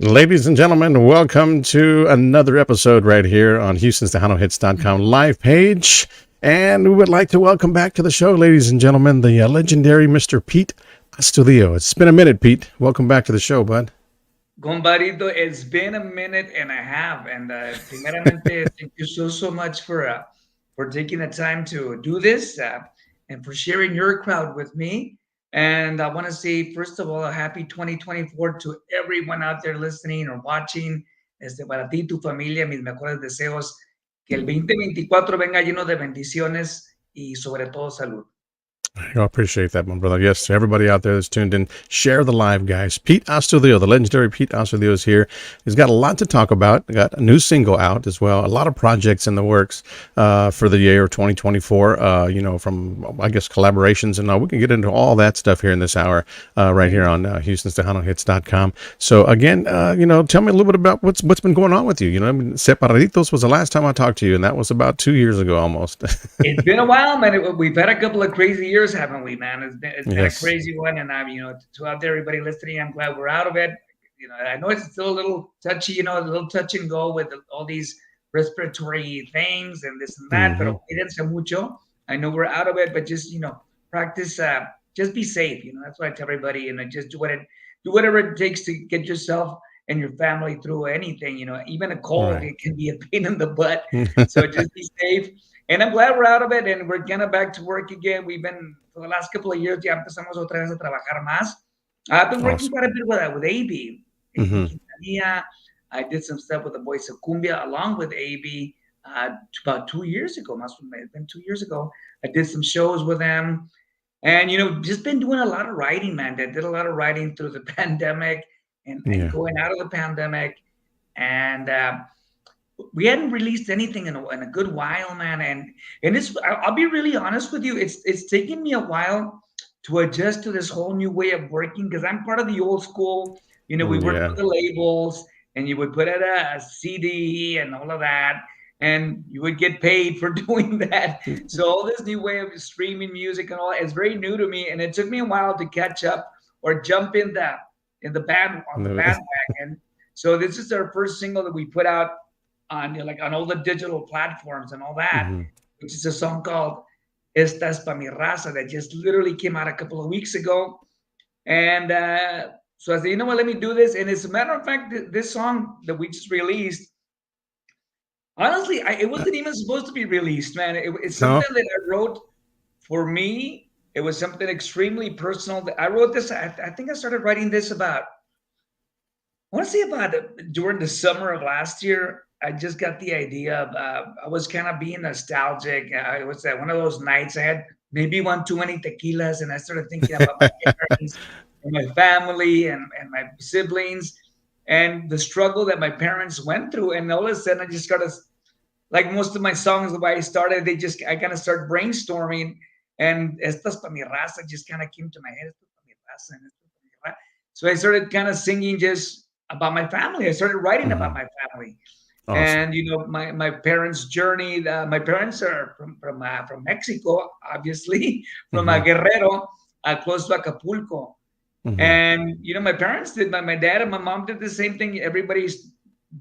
Ladies and gentlemen, welcome to another episode right here on Houston's TejanoHits.com live page. And we would like to welcome back to the show, ladies and gentlemen, the legendary Mr. Pete Astudillo. It's been a minute, Pete. Welcome back to the show, bud. Gombarito, it's been a minute and a half, and primeramente, thank you so much for taking the time to do this and for sharing your crowd with me. And I want to say, first of all, a happy 2024 to everyone out there listening or watching. Para ti, tu familia, mis mejores deseos. Que el 2024 venga lleno de bendiciones y sobre todo salud. I appreciate that, my brother. Yes, to everybody out there that's tuned in, share the live, guys. Pete Astudillo, the legendary Pete Astudillo, is here. He's got a lot to talk about. Got a new single out as well. A lot of projects in the works for the year 2024. From I guess collaborations, and we can get into all that stuff here in this hour, right here on Houston's TejanoHits.com. So again, tell me a little bit about what's been going on with you. Separaditos was the last time I talked to you, and that was about 2 years ago almost. It's been a while, man. We've had a couple of crazy years, haven't we, man? It's been a Yes. crazy one, and to out there, everybody listening, I'm glad we're out of it. I know it's still a little touchy, a little touch and go with all these respiratory things and this and that. Hmm. Pero cuídense mucho. I know we're out of it, but just practice. Just be safe. That's what I tell everybody, and just do whatever it takes to get yourself and your family through anything. Even a cold, Right. it can be a pain in the butt. So just be safe. And I'm glad we're out of it and we're gonna back to work again. We've been for the last couple of years, ya empezamos otra vez a trabajar más. I've been working Awesome. quite a bit with AB, AB Hmm. Quintanilla. I did some stuff with the Voice of Cumbia along with AB about 2 years ago. Must have been 2 years ago. I did some shows with them, and just been doing a lot of writing, man. I did a lot of writing through the pandemic and Yeah. going out of the pandemic, and we hadn't released anything in a good while, man. And I'll be really honest with you, it's taken me a while to adjust to this whole new way of working because I'm part of the old school. We worked Yeah. for the labels, and you would put out a CD and all of that, and you would get paid for doing that. So all this new way of streaming music and all that is very new to me, and it took me a while to catch up or jump in the band on the No. bandwagon. So this is our first single that we put out on like on all the digital platforms and all that, Hmm. which is a song called "Esta es pa mi raza" that just literally came out a couple of weeks ago. And so I said, you know what, let me do this. And as a matter of fact, this song that we just released, honestly, it wasn't even supposed to be released, man. It's No. something that I wrote for me. It was something extremely personal. I wrote this. I think I started writing this about I want to say about during the summer of last year. I just got the idea of I was kind of being nostalgic. It was one of those nights I had maybe one too many tequilas, and I started thinking about my parents and my family and my siblings and the struggle that my parents went through. And all of a sudden, I just started like most of my songs. The way I started, I kind of start brainstorming, and "Estas pa mi raza" just kind of came to my head. "Estas pa mi raza, and estas pa mi raza." So I started kind of singing just about my family. I started writing about Hmm. my family, Awesome. and my parents' journey. My parents are from Mexico, obviously, from Hmm. Guerrero, close to Acapulco. Hmm. And my parents did. My dad and my mom did the same thing. Everybody's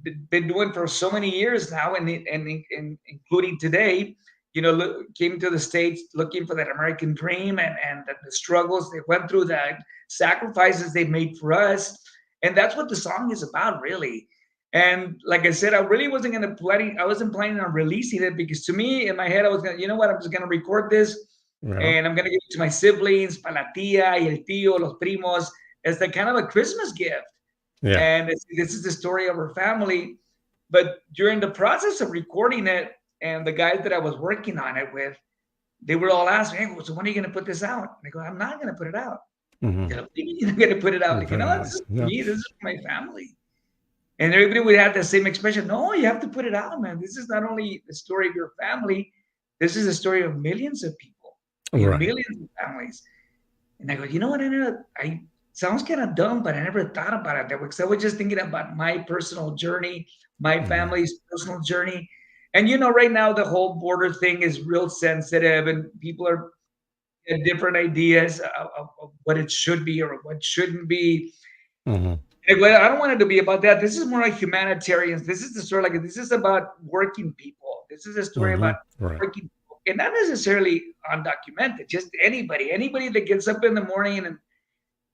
been doing for so many years now, and including today. Came to the states looking for that American dream and the struggles they went through, the sacrifices they made for us, and that's what the song is about, really. And like I said, I really wasn't gonna play. I wasn't planning on releasing it because to me, in my head, I was gonna, you know what? I'm just gonna record this Yeah. and I'm gonna give it to my siblings, para la tía y el tío, los primos, as the kind of a Christmas gift. Yeah. And this is the story of our family. But during the process of recording it, and the guys that I was working on it with, they were all asking, "Hey, so when are you gonna put this out?" And I go, "I'm not gonna put it out." Hmm. They're like, "What do you mean you're not gonna put it out?" Like, Very this nice. is for Yeah. me. This is for my family. And everybody would have the same expression. No, you have to put it out, man. This is not only the story of your family. This is the story of millions of people, Right. millions of families. And I go, you know what? I sounds kind of dumb, but I never thought about it that way because I was just thinking about my personal journey, my Hmm. family's personal journey. And right now the whole border thing is real sensitive, and people are different ideas of what it should be or what shouldn't be. Hmm. Like, well, I don't want it to be about that. This is more like humanitarians. This is the story. Like, this is about working people. This is a story about Right. working people, and not necessarily undocumented. Just anybody that gets up in the morning and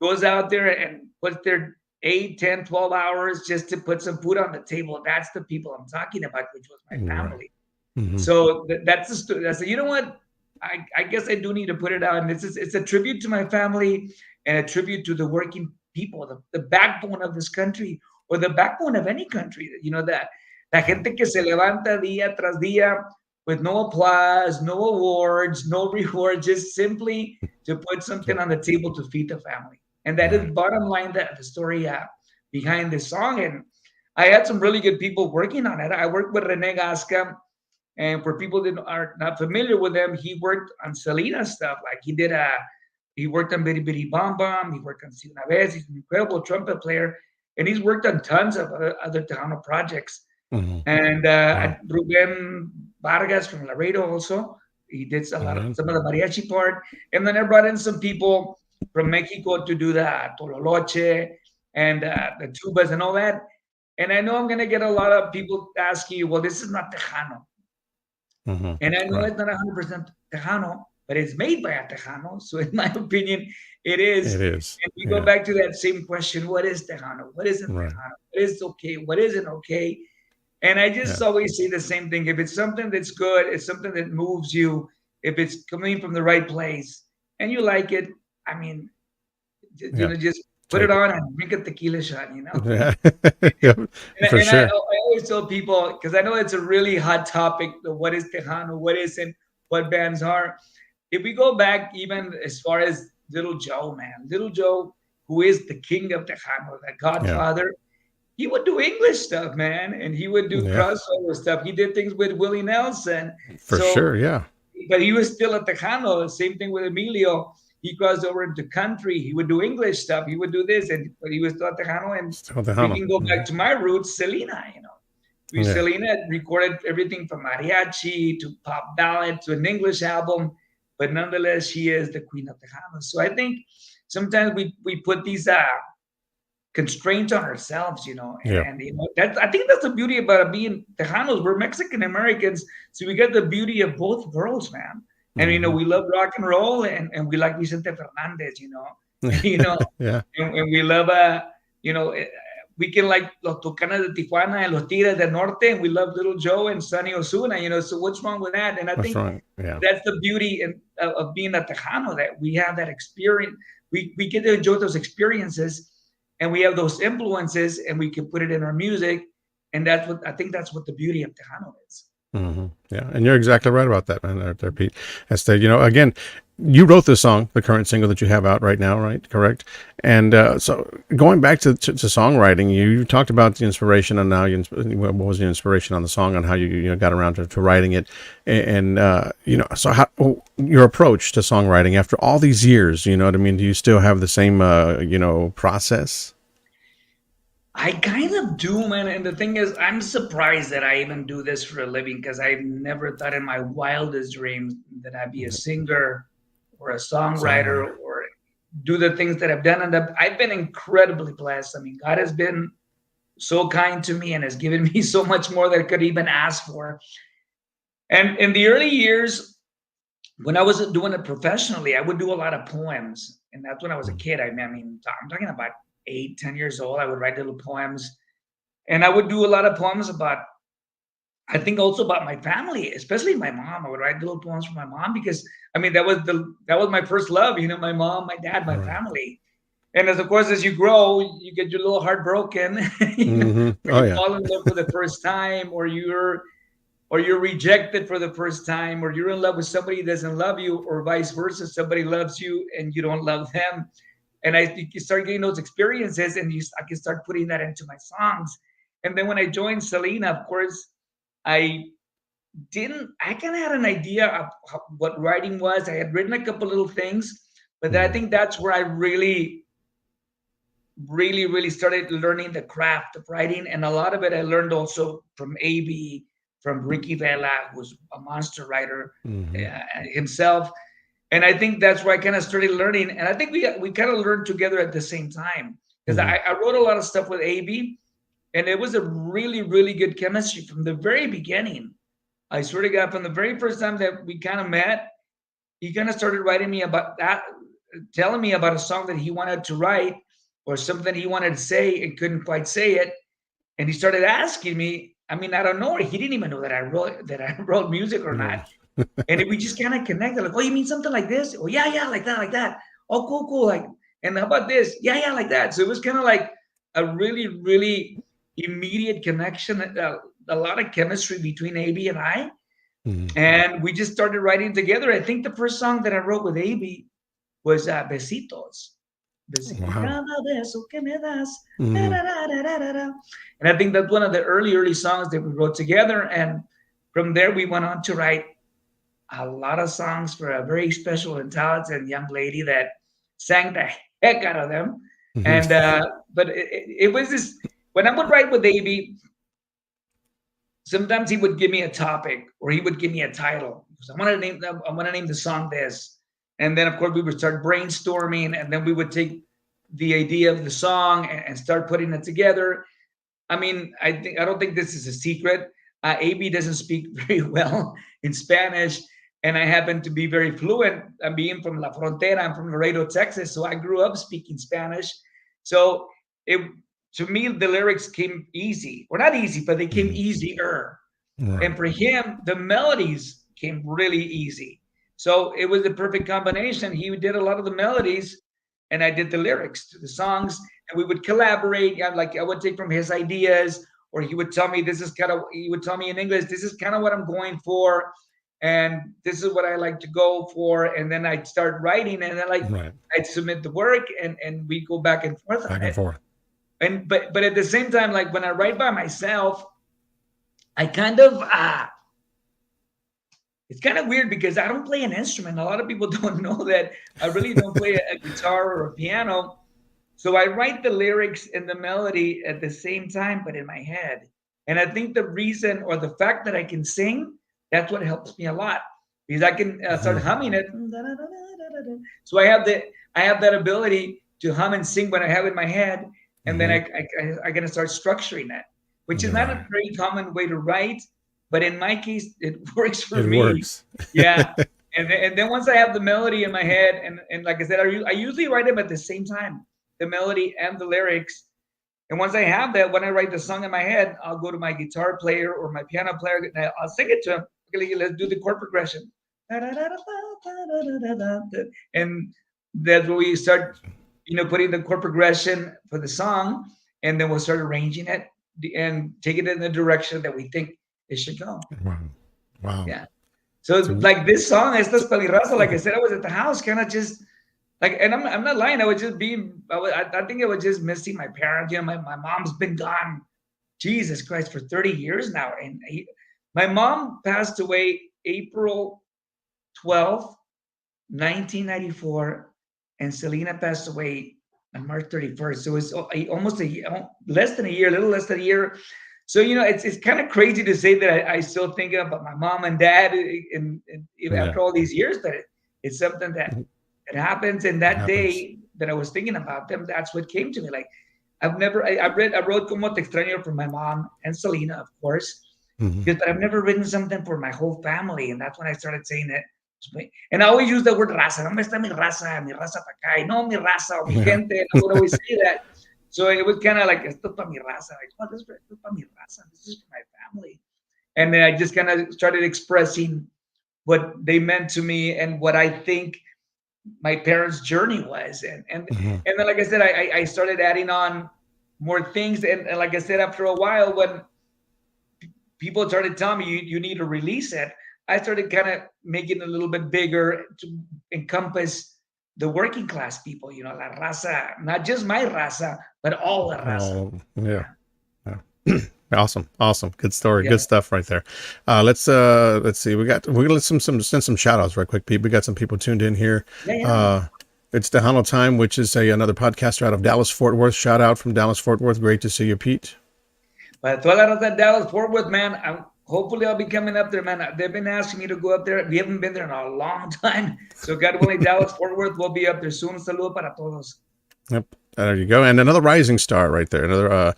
goes out there and puts their 8, 10, 12 hours just to put some food on the table. That's the people I'm talking about, which was my Right. family. Hmm. So that's the story. That's, you know what? I guess I do need to put it out. And it's a tribute to my family and a tribute to the working people, the backbone of this country or the backbone of any country. You know, that la Yeah. gente que se levanta día tras día with no applause, no awards, no rewards, just simply to put something Yep. on the table to feed the family. And that is Right. bottom line, that the story behind this song. And I had some really good people working on it. I worked with Rene Gasca, and for people that are not familiar with him, he worked on Selena stuff. Like he worked on Bitty Bitty Bom Bom. He worked on Si Una Vez. He's an incredible trumpet player, and he's worked on tons of other Tejano projects. Hmm. And Wow. Ruben Vargas from Laredo also. He did All right. some of the mariachi part, and then I brought in some people from Mexico to do the tololoche and the tubas and all that. And I know I'm gonna get a lot of people asking you, well, this is not Tejano. Hmm. And I know Right. it's not 100% Tejano, but it's made by a Tejano. So, in my opinion, it is. It is. And we go Yeah. back to that same question: what is Tejano? What isn't Right. Tejano? What is okay? What isn't okay? And I just Yeah. always say the same thing: if it's something that's good, it's something that moves you, if it's coming from the right place, and you like it, I mean, Yeah. just put it Take it. on and drink a tequila shot, Yeah. Yep. For And I sure. always tell people, because I know it's a really hot topic, what is Tejano, what isn't, what bands are. If we go back even as far as Little Joe, man, Little Joe, who is the king of Tejano, the Yeah. godfather, he would do English stuff, man, and he would do Yeah. crossover stuff. He did things with Willie Nelson. For So, sure. Yeah. but he was still a Tejano. Same thing with Emilio. He crossed over into country. He would do English stuff. He would do this, and but he was still a Tejano. And Still we Tejano. can go Hmm. back to my roots, Selena. Yeah. Selena recorded everything from mariachi to pop ballad to an English album, but nonetheless, she is the queen of Tejano. So I think sometimes we put these constraints on ourselves, Yeah. and that I think that's the beauty about being Tejanos. We're Mexican Americans, so we get the beauty of both worlds, man. And Hmm. we love rock and roll, and we like Vicente Fernandez, and, Yeah. and we love you know, eh, we can like Los Tucanes de Tijuana and Los Tigres del Norte, and we love Little Joe and Sonny Osuna, So what's wrong with that? And I That's think right. Yeah. that's the beauty of being a Tejano, that we have that experience. We get to enjoy those experiences, and we have those influences, and we can put it in our music. And that's what I think. That's what the beauty of Tejano is. Hmm. Yeah, and you're exactly right about that, man. There, Pete. As to, again, you wrote this song, the current single that you have out right now, right? Correct. And so, going back to songwriting, you talked about the inspiration, and now what was the inspiration on the song, on how you got around to writing it, and so how your approach to songwriting after all these years, you know what I mean? Do you still have the same process? I kind of do, man. And the thing is, I'm surprised that I even do this for a living, because I've never thought in my wildest dreams that I'd be a singer or a songwriter Songwriter. or do the things that I've done. And I've been incredibly blessed. I mean, God has been so kind to me and has given me so much more than I could even ask for. And in the early years, when I was doing it professionally, I would do a lot of poems. And that's when I was a kid. I mean, I'm talking about 8, 10 years old. I would write little poems. And I would do a lot of poems about, I think also about my family, especially my mom. I would write little poems for my mom, because I mean that was my first love, my mom, my dad, my Right. family. And as of course, as you grow, you get your little heart broken, Hmm. or Oh you yeah. fall in love for the first time, or you're rejected for the first time, or you're in love with somebody who doesn't love you, or vice versa, somebody loves you and you don't love them. And I think you start getting those experiences, and I can start putting that into my songs. And then when I joined Selena, of course, I I kind of had an idea of what writing was. I had written a couple little things, but I Hmm. think that's where I really started learning the craft of writing. And a lot of it I learned also from AB, from Ricky Vela, who's a monster writer Hmm. himself. And I think that's where I kind of started learning. And I think we kind of learned together at the same time. because I wrote a lot of stuff with AB, and it was a really, really good chemistry from the very beginning. I swear to God, from the very first time that we kind of met, he kind of started writing me about that, telling me about a song that he wanted to write or something he wanted to say and couldn't quite say it. And he started asking me, I mean, I don't know, he didn't even know that I wrote music or not. And we just kind of connected, like, oh, you mean something like this? Oh, yeah, like that, like that. Oh, cool, cool. Like, and how about this? Yeah, like that. So it was kind of like a really, really immediate connection, a lot of chemistry between AB and I. And we just started writing together. I think the first song that I wrote with AB was Besitos. Wow. Cada beso que me das. And I think that's one of the early songs that we wrote together. And from there, we went on to write a lot of songs for a very special and talented young lady that sang the heck out of them. And but it was this, when I would write with AB, sometimes he would give me a topic or he would give me a title. I want to name the song this. And then of course we would start brainstorming, and then we would take the idea of the song and start putting it together. I mean, I don't think this is a secret. AB doesn't speak very well in Spanish, and I happen to be very fluent. I'm being from La Frontera. I'm from Laredo, Texas, so I grew up speaking Spanish. So to me, the lyrics came easy, or not easy, but they came easier. Right. And for him, the melodies came really easy. So it was the perfect combination. He did a lot of the melodies, and I did the lyrics to the songs, and we would collaborate. Like I would take from his ideas, or he would tell me he would tell me in English, this is kind of what I'm going for, and this is what I like to go for. And then I'd start writing, and then I'd submit the work, and we go back and forth on it. And but at the same time, like when I write by myself, I kind of it's kind of weird because I don't play an instrument. A lot of people don't know that I really don't play a guitar or a piano. So I write the lyrics and the melody at the same time, but in my head. And I think the reason or the fact that I can sing, that's what helps me a lot, because I can start humming it. So I have that ability to hum and sing when I have it in my head, and then I gonna start structuring that, which is not a very common way to write. But in my case, it works for me. It works. Yeah. And then once I have the melody in my head, and like I said, I usually write them at the same time, the melody and the lyrics. And once I have that, when I write the song in my head, I'll go to my guitar player or my piano player, and I'll sing it to him. Okay, let's do the chord progression. And that's where we start, putting the chord progression for the song, and then we'll start arranging it and take it in the direction that we think it should go. Wow. Yeah. So like this song, Estas Pa' Mi Raza, like I said, I was at the house kind of just like, and I'm not lying. I would just be, I think I was just missing my parents. My mom's been gone, Jesus Christ, for 30 years now. And my mom passed away April 12th, 1994. And Selena passed away on March 31st. So it's almost a little less than a year. So, it's kind of crazy to say that I still think about my mom and dad and after all these years, but it's something that happens. And that day that I was thinking about them, that's what came to me. Like I wrote Como Te Extraño for my mom and Selena, of course, but I've never written something for my whole family. And that's when I started saying it. And I always use the word raza. ¿Dónde está mi raza pa' acá? No, mi raza o mi gente. I would always say that. So it was kind of like, esto pa' mi raza. Like, oh, this is pa' mi raza. This is for my family. And then I just kind of started expressing what they meant to me and what I think my parents' journey was. And then, like I said, I started adding on more things. And like I said, after a while, when people started telling me you need to release it, I started kind of making it a little bit bigger to encompass the working class people, la raza, not just my raza, but all the raza. Yeah. Awesome. Good story. Yeah. Good stuff right there. Let's see. Let's send some shout outs right quick, Pete. We got some people tuned in here. Yeah. It's Tejano time, which is another podcaster out of Dallas, Fort Worth. Shout out from Dallas, Fort Worth. Great to see you, Pete. But toda la raza Dallas, Fort Worth, man. Hopefully I'll be coming up there, man. They've been asking me to go up there. We haven't been there in a long time. So God willing, Dallas, Fort Worth will be up there soon. Saludo para todos. Yep. There you go. And another rising star right there. Another,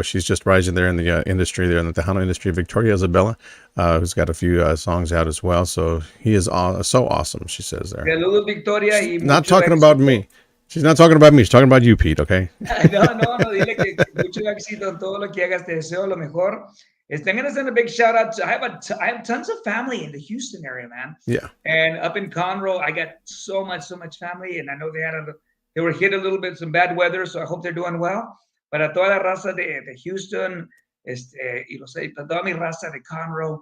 she's just rising there in the industry, there in the Tejano industry. Victoria Isabella, who's got a few songs out as well. So he is so awesome, she says there. Saludos, Victoria, y Not mucho talking about éxito. me. She's not talking about me. She's talking about you, Pete, okay? No, dile que mucho éxito en todo lo que hagas, te deseo lo mejor. I'm gonna send a big shout out to, I have tons of family in the Houston area, man. Yeah. And up in Conroe, I got so much family, and I know they were hit a little bit some bad weather, so I hope they're doing well. Para toda la raza de Houston, y toda mi raza de Conroe,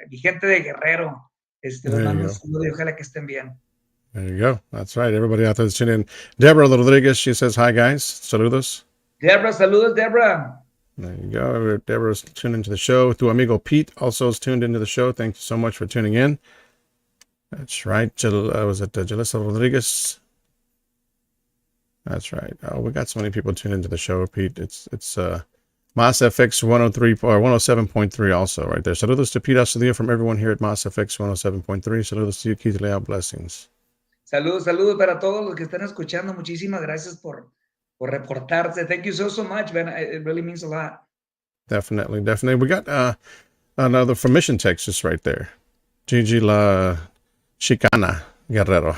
mi gente de Guerrero, les mando un saludo y ojalá que estén bien. There you go. That's right. Everybody out there that's tuning in. Deborah Rodriguez, she says, hi, guys. Saludos. Deborah, saludos, Deborah. There you go. Deborah's tuned into the show. Tu amigo Pete also is tuned into the show. Thank you so much for tuning in. That's right. Was it Jalissa Rodriguez? That's right. Oh, we got so many people tuned into the show, Pete. It's Mas FX 103 or 107.3 also right there. Saludos to Pete Astudillo from everyone here at Mas FX 107.3. Saludos to you, Keith Leal. Blessings. Saludos para todos los que están escuchando. Muchísimas gracias por reportarse. Thank you so much, man. It really means a lot. Definitely. We got another from Mission, Texas right there. Gigi La Chicana Guerrero.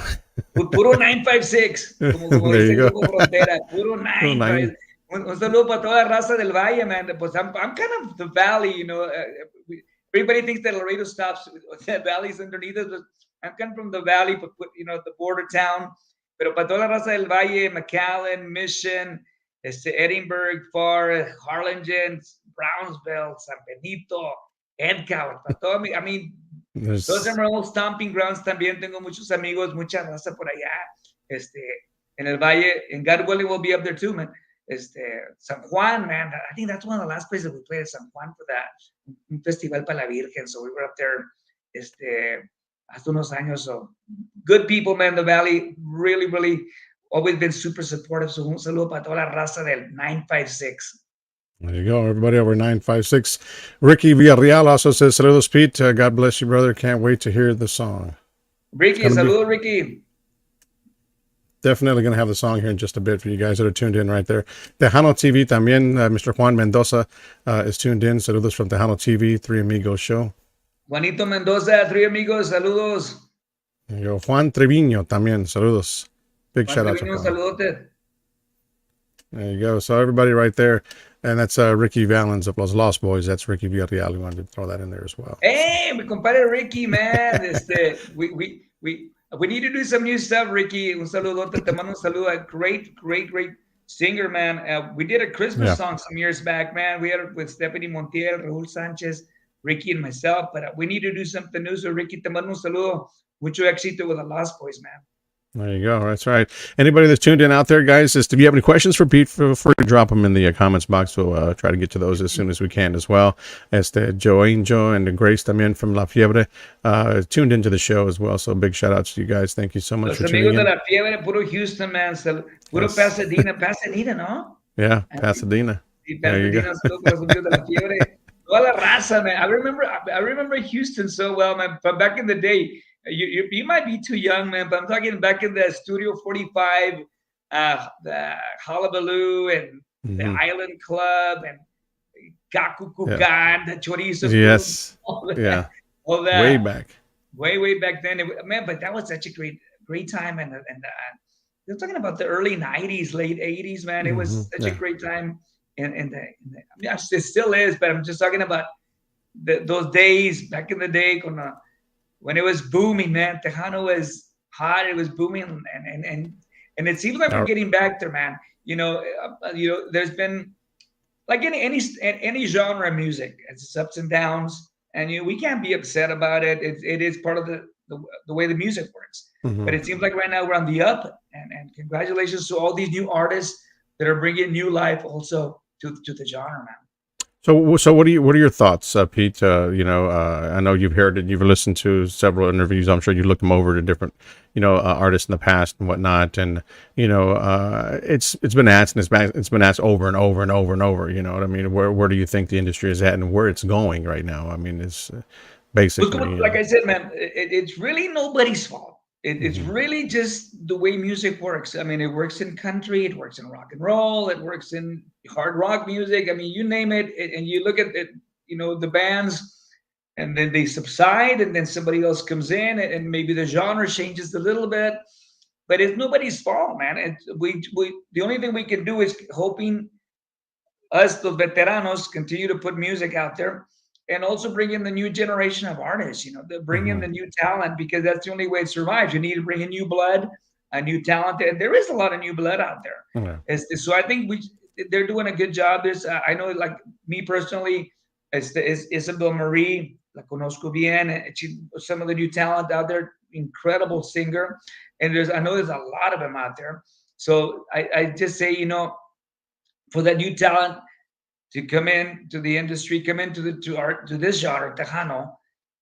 Puro 956. Como There dice you go. Grupo Frontera. Puro 956. Un saludo para toda la raza del Valle, man. Pues I'm kind of the valley, you know. Everybody thinks that Laredo stops. The valley's underneath us, but I'm coming from the valley, but the border town. Pero para toda la raza del Valle, McAllen, Mission, Edinburgh, Forest, Harlingen, Brownsville, San Benito, Edcount. I mean, those are my old stomping grounds. También tengo muchos amigos, mucha raza por allá. En el Valle, and God willing, we'll be up there too, man. San Juan, man. I think that's one of the last places we played, San Juan, for that. Un festival para la Virgen. So we were up there, hace unos años. So good people, man. The Valley, really, really always been super supportive. So un saludo para toda la raza del 956. There you go, everybody over 956. Ricky Villarreal also says, saludos, Pete. God bless you, brother. Can't wait to hear the song. Ricky, saludo, Ricky. Definitely going to have the song here in just a bit for you guys that are tuned in right there. Tejano TV también. Mr. Juan Mendoza is tuned in. Saludos from Tejano TV, Three Amigos Show. Juanito Mendoza, Three Amigos, saludos. There you go. Juan Treviño también. Saludos. Big Juan shout out Treviño, to Juan. saludote. There you go. So everybody right there. And that's Ricky Valens of Los Lost Boys. That's Ricky Villarreal. We wanted to throw that in there as well. Hey, mi compadre Ricky, man. We need to do some new stuff, Ricky. Un saludote, te mando un saludo. A great singer, man. We did a Christmas song some years back, man. We had it with Stephanie Montiel, Raúl Sanchez, Ricky, and myself. But we need to do something new. So, Ricky, te mando un saludo. Mucho éxito with the Lost Boys, man. There you go. That's right. Anybody that's tuned in out there, guys, if you have any questions for Pete, feel free to drop them in the comments box. We'll try to get to those as soon as we can as well. Joe Angel and Grace también from La Fiebre tuned into the show as well. So big shout outs to you guys. Thank you so much Los for tuning amigos in. de La Fiebre, puro Houston, man. Puro Pasadena, ¿no? Yeah, Pasadena. Sí, Pasadena, saludos para los amigos de La Fiebre. Toda la raza, man. I remember Houston so well, man. From back in the day. You might be too young, man, but I'm talking back in the Studio 45, the Hullabaloo and the Island Club and Kakukukan, the Chorizo. Yes. All that. Way back. Way back then. Man, but that was such a great time. And you're talking about the early 90s, late 80s, man. It was such a great time. It still is, but I'm just talking about those days back in the day when it was booming, man. Tejano was hot. It was booming, and it seems like we're getting back there, man. There's been like any genre of music, it's ups and downs, and we can't be upset about it. It is part of the way the music works. But it seems like right now we're on the up, and congratulations to all these new artists that are bringing new life also to the genre, man. So what are your thoughts, Pete? I know you've heard it, you've listened to several interviews. I'm sure you looked them over to different, artists in the past and whatnot. And it's been asked and it's been asked over and over and over and over. You know what I mean? Where do you think the industry is at and where it's going right now? I mean, it's basically like I said, man, it's really nobody's fault. It's really just the way music works. I mean, it works in country, it works in rock and roll, it works in hard rock music. I mean, you name it, and you look at it, the bands, and then they subside, and then somebody else comes in, and maybe the genre changes a little bit, but it's nobody's fault, man. We the only thing we can do is hoping us, the veteranos, continue to put music out there and also bring in the new generation of artists, bring in Hmm. the new talent because that's the only way it survives. You need to bring in new blood, a new talent. And there is a lot of new blood out there. Yeah. So I think they're doing a good job. I know, like me personally, Isabel Marie, la conozco bien. Some of the new talent out there, incredible singer. And I know there's a lot of them out there. So I just say, for that new talent to come in to the industry, come into to this genre, Tejano,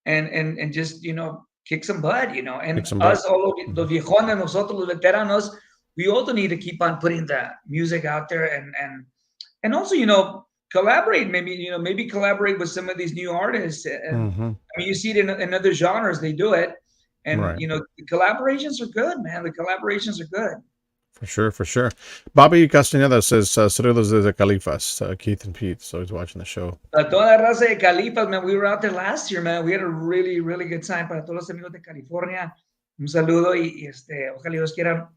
and just kick some butt, Kick and some butt. us all Mhm. los viejones, nosotros los veteranos, we also need to keep on putting the music out there and also collaborate, maybe collaborate with some of these new artists. And Hmm. I mean, you see it in other genres, they do it, and Right. the collaborations are good, man. The collaborations are good. For sure, for sure. Bobby Castañeda says, saludos desde Califas, Keith and Pete. So he's watching the show. Para toda la raza de Califas, man, we were out there last year, man. We had a really, really good time. Para todos los amigos de California, un saludo ojalá Dios quiera,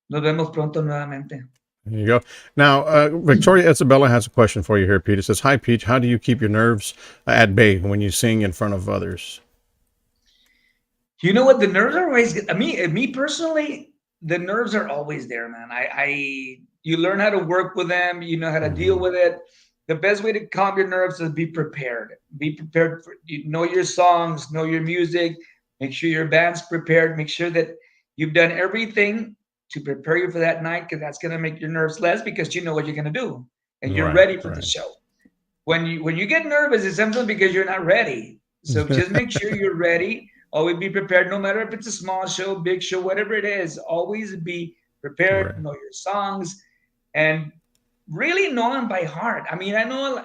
nos vemos pronto nuevamente. There you go. Now, Victoria Isabella has a question for you here, Pete. It says, hi, Pete. How do you keep your nerves at bay when you sing in front of others? You know what? The nerves are always. Me personally, the nerves are always there, man. You learn how to work with them. You know how to deal Hmm. with it. The best way to calm your nerves is be prepared. Be prepared for know your songs, know your music. Make sure your band's prepared. Make sure that you've done everything to prepare you for that night, because that's gonna make your nerves less because you know what you're gonna do and you're Right, ready for the right. show. When you get nervous, it's sometimes because you're not ready. So just make sure you're ready. Always be prepared, no matter if it's a small show, big show, whatever it is. Always be prepared. Right. Know your songs, and really know them by heart. I mean, I know,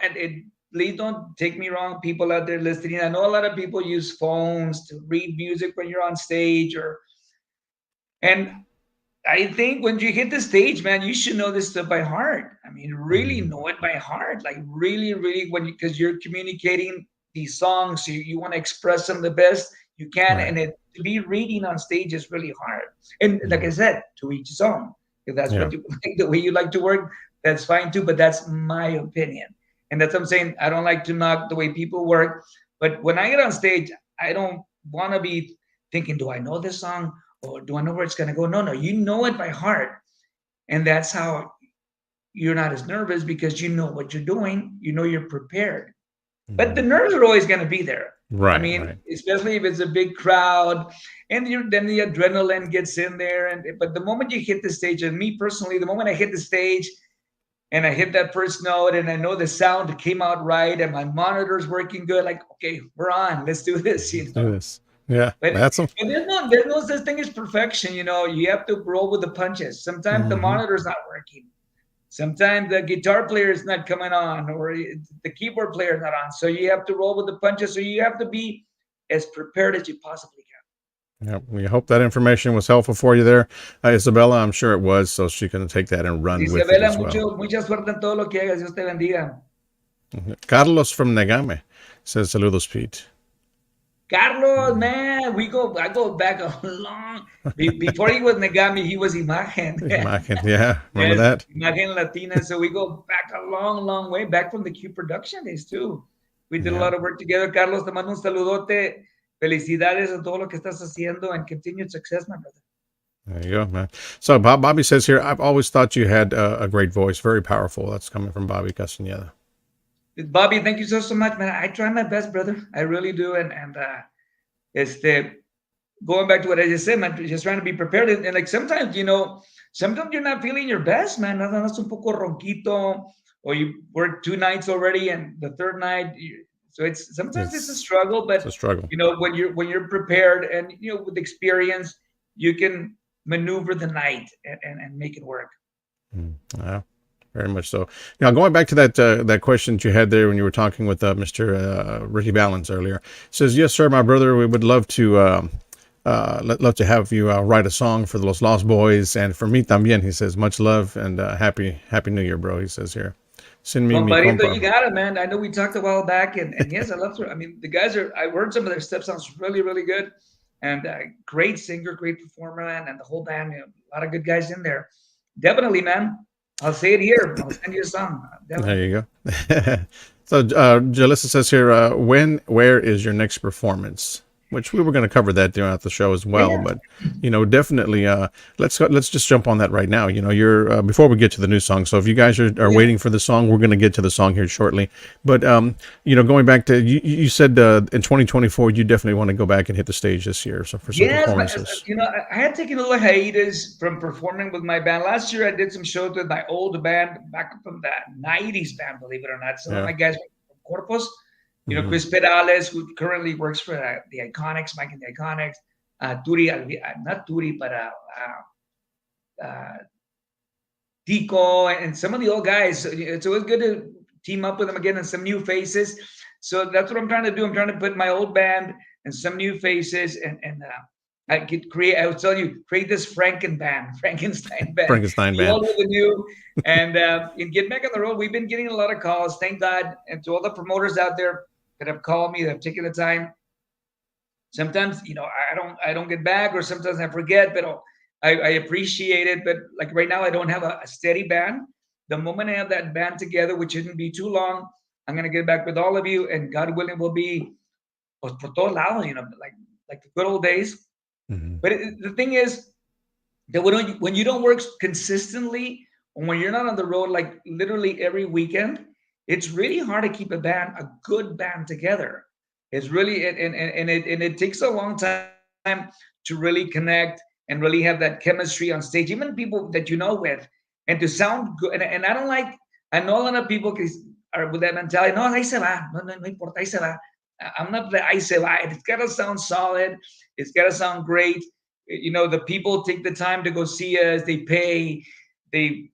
please don't take me wrong, people out there listening. I know a lot of people use phones to read music when you're on stage, and I think when you hit the stage, man, you should know this stuff by heart. I mean, really Mhm. know it by heart. Like really, really, because you're communicating these songs, you want to express them the best you can, Right. and to be reading on stage is really hard. And like I Mhm. said, to each his own. If that's Yeah. what you like, the way you like to work, that's fine too. But that's my opinion, and that's what I'm saying. I don't like to knock the way people work, but when I get on stage, I don't want to be thinking, do I know this song? Or do I know where it's going to go? No, no, you know it by heart. And that's how you're not as nervous, because you know what you're doing. You know you're prepared. But the Mhm. nerves are always going to be there. I Right, mean, right. especially if it's a big crowd, and then the adrenaline gets in there. But the moment you hit the stage, and me personally, the moment I hit the stage and I hit that first note, and I know the sound came out right, and my monitor's working good, like, okay, we're on. Let's do this. Let's do this. Yeah, But that's them. and there's no such thing as perfection. You have to roll with the punches. Sometimes the Hmm. monitor's not working. Sometimes the guitar player is not coming on, or the keyboard player is not on. So you have to roll with the punches. So you have to be as prepared as you possibly can. Yeah, we hope that information was helpful for you there, Isabella. I'm sure it was, so she can take that and run with it Isabela, as well. mucha suerte en todo lo que hagas. Dios te bendiga. Mhm. Carlos from Negame says, saludos, Pete. Carlos, Mhm. man, I go back a long. Before he was Negami, he was Imagen. Yeah, remember Yes, that? Imagen Latina. So we go back a long, long way, back from the Q production days too. We did a Yeah. lot of work together. Carlos, te mando un saludote. Felicidades a todo lo que estás haciendo, and continued success, my brother. There you go, man. So Bobby says here, I've always thought you had a great voice, very powerful. That's coming from Bobby Castañeda. Bobby, thank you so much, man. I try my best, brother. I really do. And este, going back to what I just said, man, just trying to be prepared. And like sometimes, sometimes you're not feeling your best, man. Nada más un poco ronquito, or you work 2 nights already, and the third night. So sometimes it's a It's struggle, it's a but struggle. when you're prepared, and with experience, you can maneuver the night and make it work. Yeah, very much so. Now, going back to that question that you had there when you were talking with Mr. Ricky Balance earlier, says, "Yes, sir, my brother. We would love to love to have you write a song for the Los Lost Boys, and for me también. He says much love and happy New Year, bro. He says here, send me mi Compadrito, you compa. got it, man. I know we talked a while back, and yes, I love her. I mean, the guys are. I heard some of their stuff sounds really, really good, and great singer, great performer, and the whole band. You know, a lot of good guys in there. Definitely, man. I'll say it here. I'll send you a song. There Definitely. you go. So Jalissa says here, where is your next performance? Which we were going to cover that throughout the show as well, Yeah. but definitely let's just jump on that right now. You're before we get to the new song. So if you guys are Yeah. waiting for the song, we're going to get to the song here shortly. But going back to you said in 2024 you definitely want to go back and hit the stage this year. So for some Yes, but, performances. I had taken a little hiatus from performing with my band. Last year, I did some shows with my old band back from the 90s band, believe it or not. Some of Yeah. my guys were from Corpus. Hmm. Chris Perales, who currently works for the Iconics, Mike and the Iconics. Turi, not Turi, but Tico, and some of the old guys. So it's always good to team up with them again and some new faces. So that's what I'm trying to do. I'm trying to put my old band and some new faces, and I could create. I was telling you, create this Frankenstein band, Frankenstein the band. old with the new, and get back on the road. We've been getting a lot of calls, thank God, and to all the promoters out there that have called me, that have taken the time. Sometimes, I don't get back, or sometimes I forget, but I appreciate it. But like right now, I don't have a steady band. The moment I have that band together, which shouldn't be too long, I'm gonna get back with all of you, and God willing, we'll be pues, por todos lados, like the good old days. Hmm. But the thing is that when you don't work consistently, or when you're not on the road like literally every weekend, it's really hard to keep a good band together. It's really and it takes a long time to really connect and really have that chemistry on stage, even people that you know with, and to sound good. And I don't like. I know a lot of people are with that mentality. No, ahí se va. No, no, no importa, ahí se va. I'm not the ahí se va. It's got to sound solid. It's got to sound great. The people take the time to go see us. They pay. They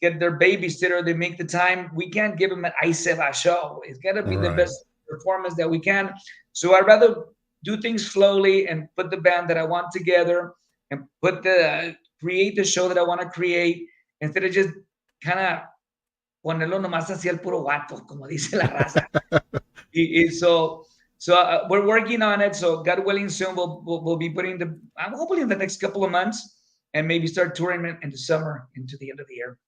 get their babysitter. They make the time. We can't give them an ahí se va show. It's got to All be the right. best performance that we can. So I'd rather do things slowly and put the band that I want together, and create the show that I want to create, instead of just kind of ponerlo nomás hacia el puro guato, como dice la raza. So we're working on it. So God willing, soon we'll be putting I'm hopefully in the next couple of months, and maybe start touring in the summer into the end of the year.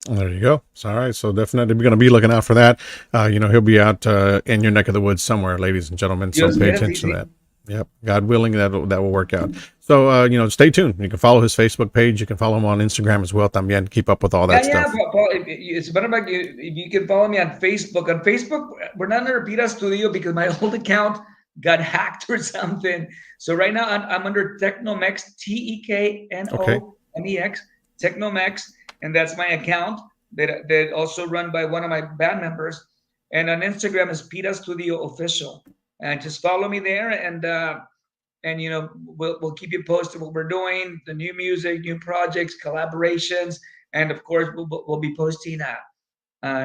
There you go. So, all right. So definitely we're going to be looking out for that. He'll be out in your neck of the woods somewhere, ladies and gentlemen. So Dios pay quiera, sí, attention to sí. that. Yep. God willing, that will work out. So, stay tuned. You can follow his Facebook page. You can follow him on Instagram as well. También keep up with all that Yeah, stuff. Paul, it's a matter of fact, if you can follow me on Facebook. On Facebook, we're not under Pita Studio because my old account got hacked or something. So right now I'm under Technomex, Okay. Teknomex, Technomex, and that's my account that also run by one of my band members. And on Instagram is Pita Studio Official. And just follow me there, and we'll keep you posted what we're doing, the new music, new projects, collaborations, and of course we'll be posting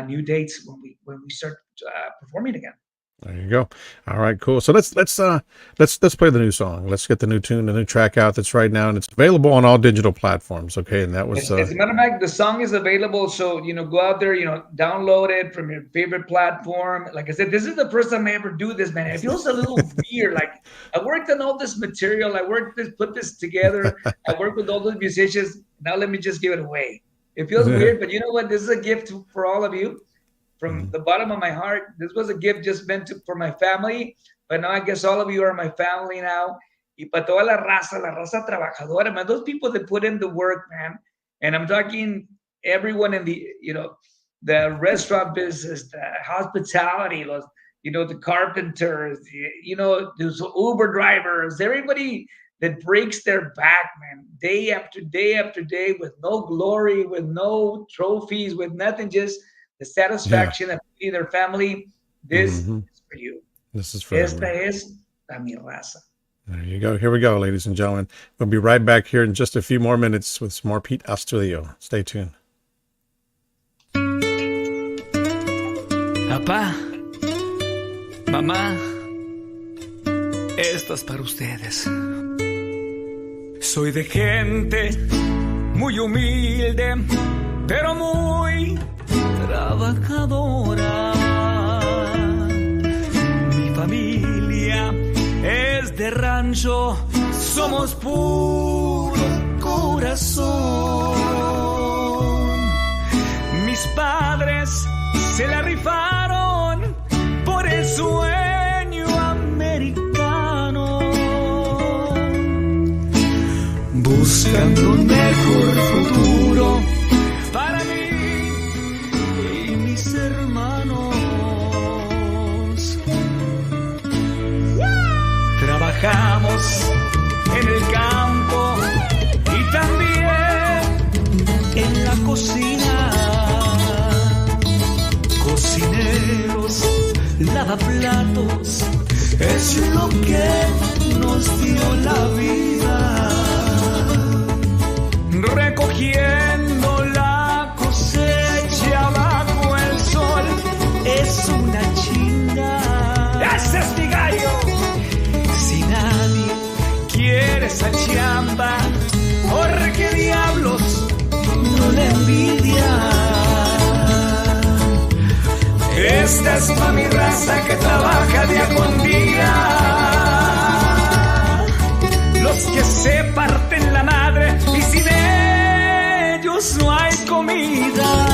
new dates when we start performing again. There you go. All right, cool. So let's play the new song. Let's get the new tune, the new track out that's right now, and it's available on all digital platforms. Okay, and that was As a matter of fact, the song is available, so go out there, download it from your favorite platform. Like I said, this is the first time I ever do this, man. It feels a little weird. Like I worked on all this material, put this together. I worked with all those musicians. Now let me just give it away. It feels yeah. weird, but you know what? This is a gift for all of you. From Mhm. the bottom of my heart, this was a gift just meant for my family. But now I guess all of you are my family now. Y para toda la raza trabajadora, man, those people that put in the work, man. And I'm talking everyone in the restaurant business, the hospitality, the carpenters, those Uber drivers, everybody that breaks their back, man, day after day after day, with no glory, with no trophies, with nothing, just the Yeah. satisfaction of feeding their family. This Hmm. is for you. This is for Esta them. es la mi raza. There you go. Here we go, ladies and gentlemen. We'll be right back here in just a few more minutes with some more Pete Astudillo. Stay tuned. Papá, mamá, esto es para ustedes. Soy de gente muy humilde, pero muy trabajadora. Mi familia es de rancho, somos puro corazón. Mis padres se la rifaron por el sueño americano, buscando un mejor futuro para mí y mis hermanos. Trabajamos en el campo y también en la cocina. Cocineros, lavaplatos, es lo que nos dio la vida. Recogiendo la cosecha bajo el sol es una chinga. ¡Ese es mi gallo! Si nadie quiere esa chamba, ¿por qué diablos no le envidia? Esta es pa' mi raza que trabaja día con día, los que se parten la madre y sin ellos no hay comida.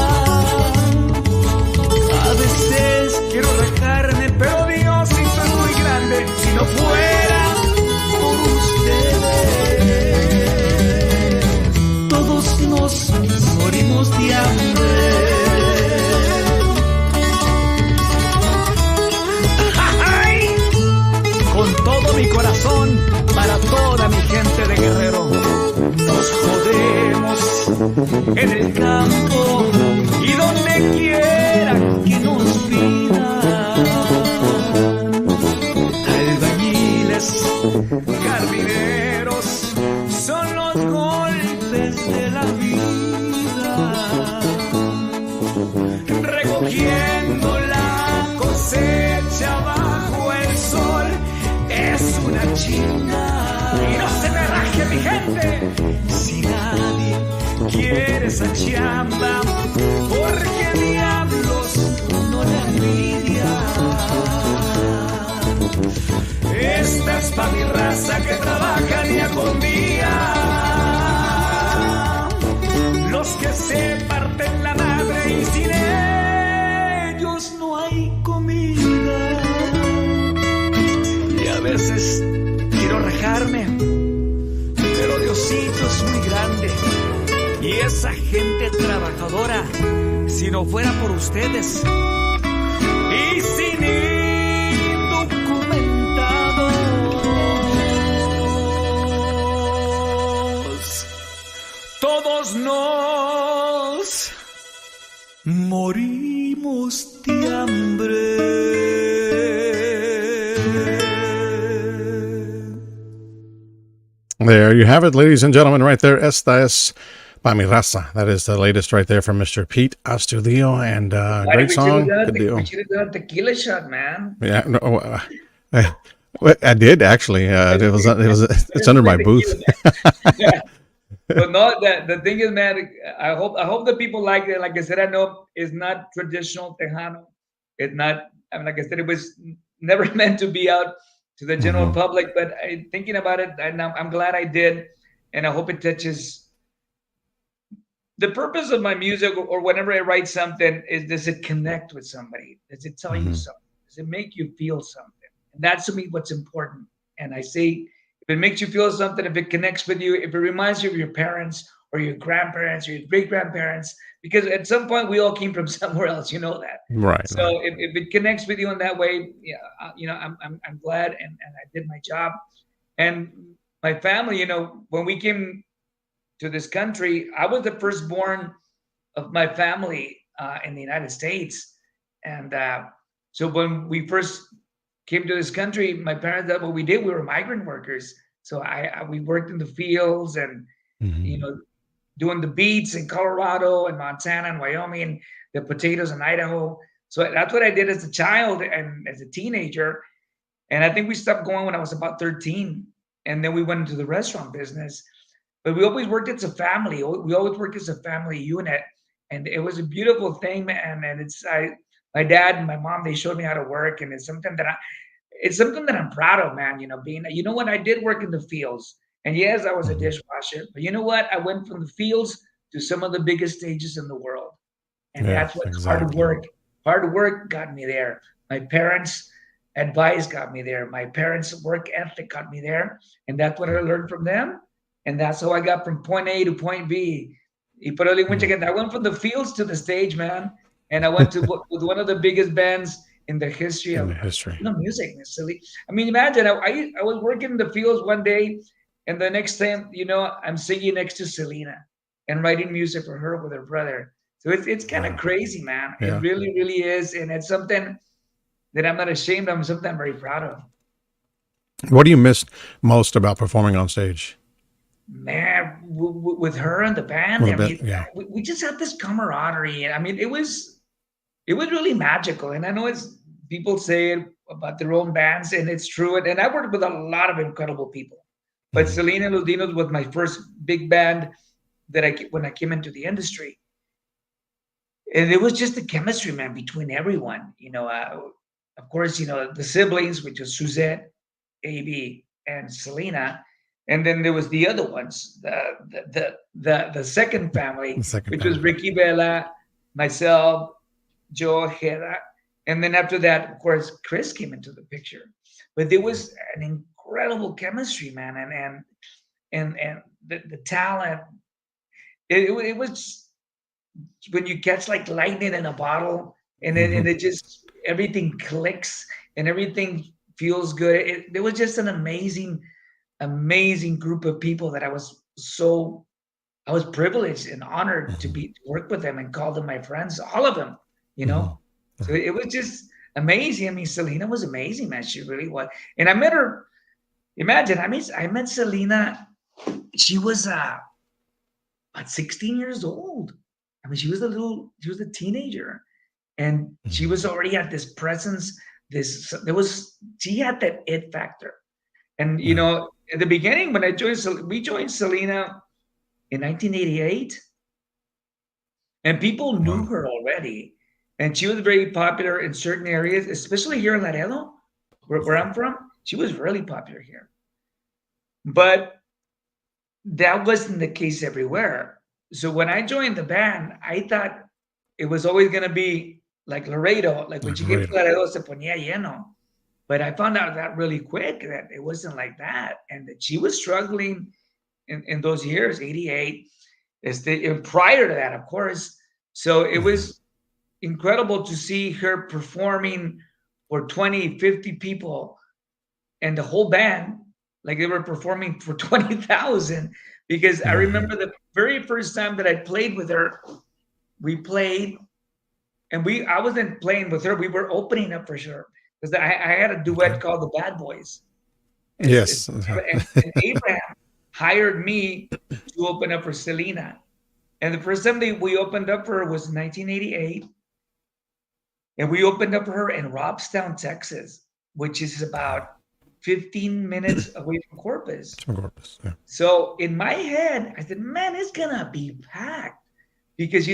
A veces quiero rajarme, pero Diosito es muy grande. Si no fuera por ustedes, todos nos morimos de hambre. Con todo mi corazón, para toda mi gente de Guerrero, nos jodemos en el campo y donde quiera que nos pidan. Albañiles, jardineros, son los golpes de la vida. Recogiendo la cosecha bajo el sol es una chinga. Y no se me raje mi gente si nadie quiere esa chamba, porque diablos no le envidia. Esta es pa' mi raza que trabaja día con día, los que se parten la madre y sin ellos no hay comida. A veces quiero rajarme, pero Diosito es muy grande. Y esa gente trabajadora, si no fuera por ustedes y sin indocumentados, todos nos morimos de hambre. There you have it, ladies and gentlemen, right there. Esta es Pa' Mi Raza. That is the latest right there from Mr. Pete Astudillo, and great song. Good deal. We should have done a tequila shot, man. Yeah, no, I did actually. It's under my booth. But no, the thing is, man, I hope the people like it. Like I said, I know it's not traditional Tejano. It's not. I mean, like I said, it was never meant to be out to the general public. But thinking about it, I'm glad I did, and I hope it touches. The purpose of my music, or whenever I write something, is does it connect with somebody? Does it tell you something? Does it make you feel something? And that's to me what's important. And I say, if it makes you feel something, if it connects with you, if it reminds you of your parents or your grandparents or your great grandparents, because at some point we all came from somewhere else, you know that. Right. So if it connects with you in that way, yeah, I'm glad, and I did my job. And my family, when we came to this country, I was the firstborn of my family in the United States. And so when we first came to this country, my parents, that what we did, we were migrant workers. So we worked in the fields and, doing the beets in Colorado and Montana and Wyoming, and the potatoes in Idaho. So that's what I did as a child and as a teenager. And I think we stopped going when I was about 13. And then we went into the restaurant business. but we always worked as a family. We always worked as a family unit, and it was a beautiful thing, man. And my dad and my mom, they showed me how to work, and it's something that I'm proud of, man. Being, what, I did work in the fields, and yes, I was a Mhm. dishwasher, but you know what? I went from the fields to some of the biggest stages in the world, and that's Yes, what hard exactly. work. Hard work got me there. My parents' advice got me there. My parents' work ethic got me there, and that's what I learned from them, and that's how I got from point A to point B. Mhm. I went from the fields to the stage, man, and I went to with one of the biggest bands in the history In of the history. music. It's silly. I mean, imagine I was working in the fields one day, and the next time, I'm singing next to Selena and writing music for her with her brother. So it's kind of Wow. crazy, man. It Yeah. really, really is, and it's something that I'm not ashamed of. Something I'm very proud of. What do you miss most about performing on stage? Man, with her and the band, Well, a I bit, mean, yeah. we just had this camaraderie. I mean, it was really magical. And I know it's people say it about their own bands, and it's true. And I worked with a lot of incredible people. But Mhm. Selena Lodinos was my first big band that when I came into the industry. And it was just the chemistry, man, between everyone. Of course, the siblings, which was Suzette, AB, and Selena. And then there was the other ones, the second The family, second which was family. Ricky Bella, myself, Joe Ojeda. And then after that, of course, Chris came into the picture. But there was an incredible chemistry, man, and the talent. It was when you catch like lightning in a bottle, and then Mhm. and it just everything clicks and everything feels good. There was just an amazing group of people that I was privileged and honored to Mhm. be to work with them and call them my friends, all of them, you Mhm. know. So it was just amazing. I mean, Selena was amazing, man. She really was. And I met her. Imagine, I met Selena. She was about 16 years old. I mean, she was a teenager, and she Mhm. was already at this presence. She had that it factor. And Yeah. at the beginning when we joined Selena in 1988, and people knew Wow. her already, and she was very popular in certain areas, especially here in Laredo, where I'm from. She was really popular here, but that wasn't the case everywhere. So when I joined the band, I thought it was always going to be like Laredo, like when Like she came to Laredo. Laredo, se ponía lleno. But I found out that really quick that it wasn't like that, and that she was struggling in those years, 88, and prior to that, of course. So it Mhm. was incredible to see her performing for 20, 50 people and the whole band, like they were performing for 20,000. Because I Mhm. remember the very first time that I played with her, we played, and I wasn't playing with her, we were opening up for sure. Because I had a Okay. duet called The Bad Boys. Yes. And Abraham hired me to open up for Selena. And the first time we opened up for her was 1988. And we opened up for her in Robstown, Texas, which is about 15 minutes away from Corpus. From Corpus. Yeah. So in my head, I said, man, it's gonna be packed because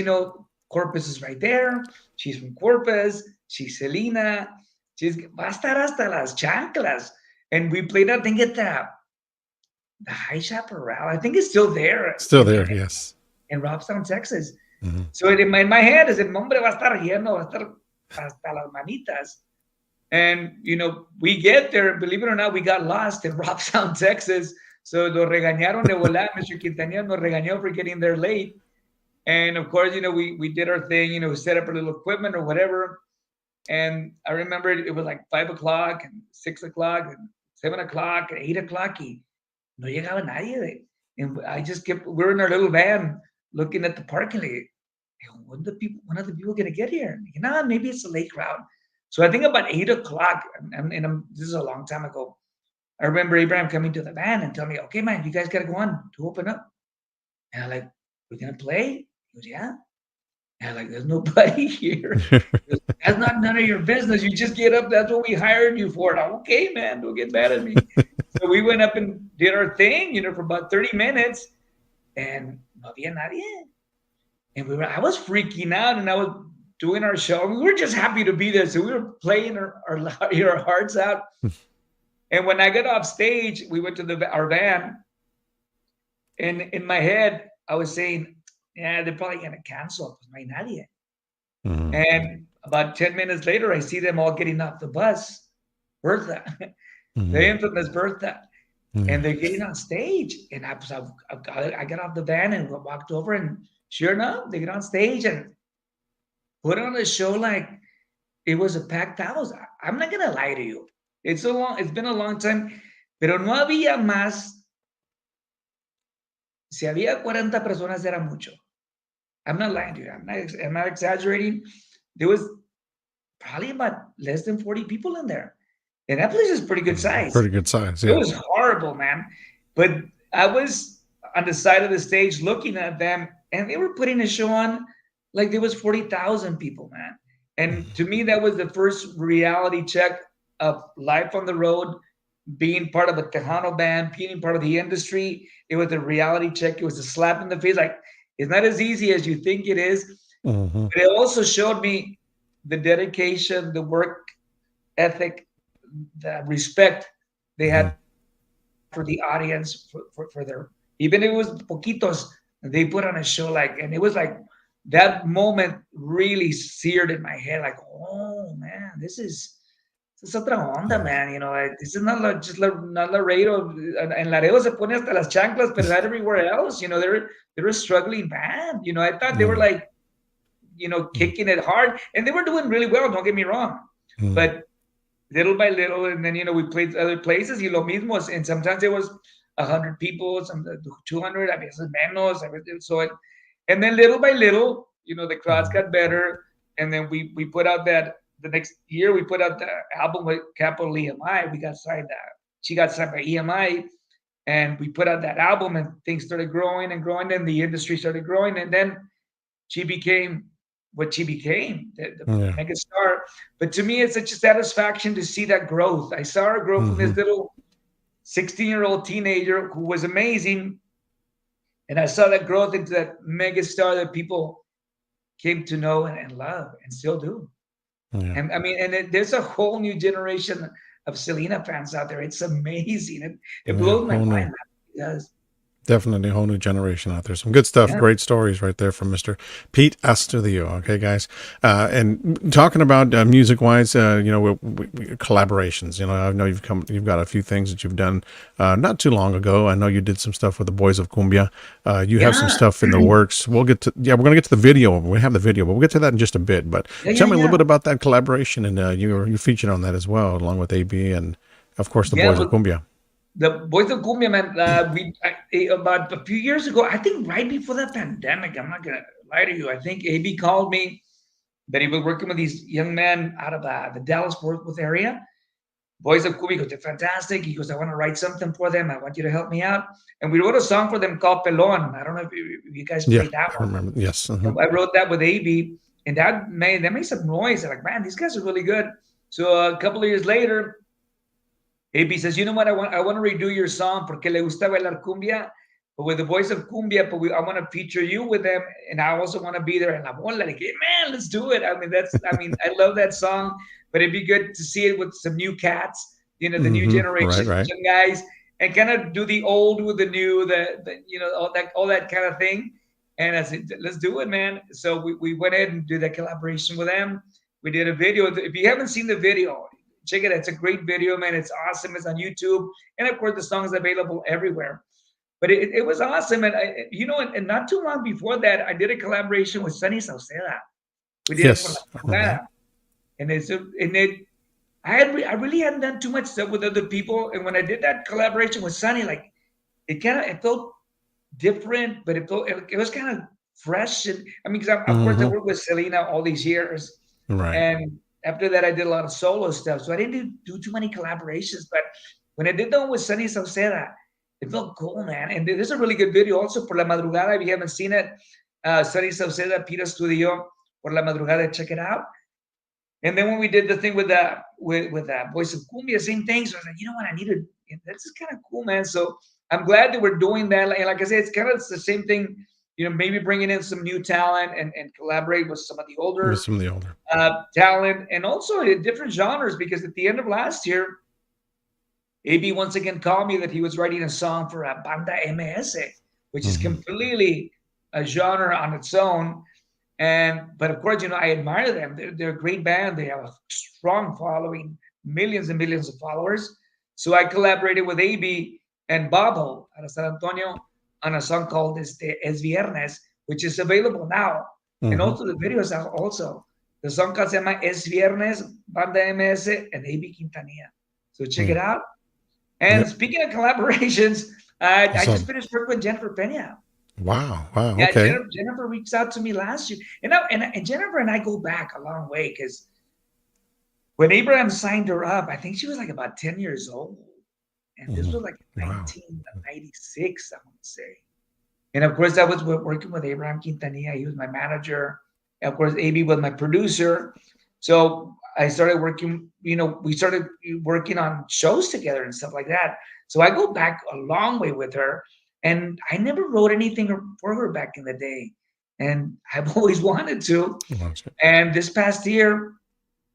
Corpus is right there. She's from Corpus. She's Selena. Va a estar hasta las chanclas. And we played, I think, at the High Chaparral. I think it's still there Still there. Yes. in Robstown, Texas. Mhm. So in my head, I said, hombre, va a estar lleno, va a estar hasta las manitas. And we get there. Believe it or not, we got lost in Robstown, Texas. So lo regañaron de volar. Mr. Quintanilla nos regañó for getting there late. And of course, we did our thing. We set up our little equipment or whatever. And I remember it was like 5 o'clock and 6 o'clock and 7 o'clock and 8 o'clock. Y no llegaba nadie. And I just kept. We're in our little van looking at the parking lot. When are the people gonna get here? Nah, maybe it's a late crowd. So I think about 8 o'clock, this is a long time ago. I remember Abraham coming to the van and telling me, "Okay, man, you guys gotta go on to open up." And I'm like, "We're gonna play?" He goes, "Yeah." And I'm like, "There's nobody here." He goes, "That's not none of your business. You just get up. That's what we hired you for." And I'm, okay, man, don't get mad at me. So we went up and did our thing, for about 30 minutes. and no había nadie. And I was freaking out, and I was doing our show. We were just happy to be there, so we were playing our hearts out. And when I got off stage, we went to our van, and in my head, I was saying, "Yeah, they're probably gonna cancel because no hay nadie." Mhm. And about 10 minutes later, I see them all getting off the bus, Bertha, the Mhm. infamous Bertha, Yeah. and they're getting on stage. And I got off the van and walked over, and sure enough, they get on stage and put on a show like it was a packed house. I'm not gonna lie to you. It's been a long time, pero no había más. Si había 40 personas era mucho. I'm not lying to you. I'm not exaggerating. There was probably about less than 40 people in there. And that place is pretty good size. Pretty good size. It Yeah. was horrible, man. But I was on the side of the stage looking at them, and they were putting a show on like there was 40,000 people, man. And to me, that was the first reality check of life on the road, being part of a Tejano band, being part of the industry. It was a reality check. It was a slap in the face. Like, it's not as easy as you think it is. Mhm. But it also showed me the dedication, the work ethic, the respect they Mhm. had for the audience, for their, even if it was poquitos, they put on a show like, and it was like that moment really seared in my head, like, oh man, this is otra onda, Yeah. man. This is not Laredo. En Laredo se pone hasta las chanclas, but not everywhere else. They're a struggling band. I thought they were Yeah. like, Mhm. kicking it hard, and they were doing really well. Don't get me wrong, Mhm. but little by little, and then we played other places. Y lo mismo, and sometimes there was 100 people, some 200, a veces menos, and then little by little, the crowds Mhm. got better, and then we put out that the next year we put out the album with capital EMI. We got signed that she got signed by EMI, and we put out that album, and things started growing and growing, and the industry started growing, and then she became what she became, the Yeah. mega star. But to me, it's such a satisfaction to see that growth. I saw her grow from this Mhm. little 16-year-old teenager who was amazing, and I saw that growth into that mega star that people came to know and love and still do. Yeah. And I mean, there's a whole new generation of Selena fans out there. It's amazing. It Yeah. blows my Whole mind, new. man. It does. Definitely a whole new generation out there. Some good stuff. Yeah. Great stories right there from Mr. Pete Astudillo. Okay, guys. And talking about music wise, collaborations. I know you've got a few things that you've done not too long ago. I know you did some stuff with the Boys of Cumbia. You have some Yeah. stuff in the works. We're going to get to the video. We have the video, but we'll get to that in just a bit. But Yeah, tell yeah, me a little yeah. bit about that collaboration. And you featured on that as well, along with AB and, of course, the Yeah, Boys of but Cumbia. the Boys of Cumbia, man, about a few years ago, I think right before the pandemic, I'm not gonna lie to you. I think AB called me that he was working with these young men out of the Dallas Fort Worth area. Boys of Cumbia, he goes, they're fantastic. He goes, I want to write something for them. I want you to help me out. And we wrote a song for them called Pelon. I don't know if you guys Yeah, played that I remember. Yes. one. I wrote that with AB, and that made some noise. I'm like, man, these guys are really good. So a couple of years later, AB says, you know what? I want to redo your song porque le gusta bailar cumbia, but with the voice of cumbia, but I want to feature you with them, and I also want to be there. And I'm all like, hey, man, let's do it. I love that song, but it'd be good to see it with some new cats, the new Right, generation, right. young guys, and kind of do the old with the new, all that kind of thing. And I said, let's do it, man. So we went ahead and did that collaboration with them. We did a video. If you haven't seen the video, check it out. It's a great video, man. It's awesome. It's on YouTube. And of course, the song is available everywhere. But it was awesome. And not too long before that, I did a collaboration with Sunny Sauceda. We did it for Yes, I La remember that. Madrugada. I really hadn't done too much stuff with other people. And when I did that collaboration with Sunny, like it felt different, but it was kind of fresh. And I mean, because of course I Hmm. worked with Selena all these years, Right. and after that, I did a lot of solo stuff. So I didn't do too many collaborations. But when I did the one with Sunny Sauceda, it felt cool, man. And there's a really good video also por la madrugada. If you haven't seen it, Sunny Sauceda, Peter Studio, por la madrugada, check it out. And then when we did the thing with the Voice of Cumbia, same thing. So I was like, you know what? This is kind of cool, man. So I'm glad that we're doing that. And like I said, it's kind of the same thing. Maybe bringing in some new talent and collaborate with some of the With older some of the older. talent, and also in different genres. Because at the end of last year, AB once again called me that he was writing a song for a Banda MS, which is completely a genre on its own. But of course, I admire them. They're a great band. They have a strong following, millions and millions of followers. So I collaborated with AB and Babo out of San Antonio on a song called Es Viernes, which is available now. And also the videos are also. The song called se llama Es Viernes, Banda MS, and AB Quintanilla. So check it out. And speaking of collaborations, I just finished work with Jennifer Pena. Wow. Yeah, Okay. Jennifer reached out to me last year. And Jennifer and I go back a long way, because when Abraham signed her up, I think she was like about 10 years old. And this was like 1996, I want to say. And of course, I was working with Abraham Quintanilla. He was my manager. And of course, AB was my producer. So I started working, we started working on shows together and stuff like that. So I go back a long way with her. And I never wrote anything for her back in the day. And I've always wanted to. And this past year,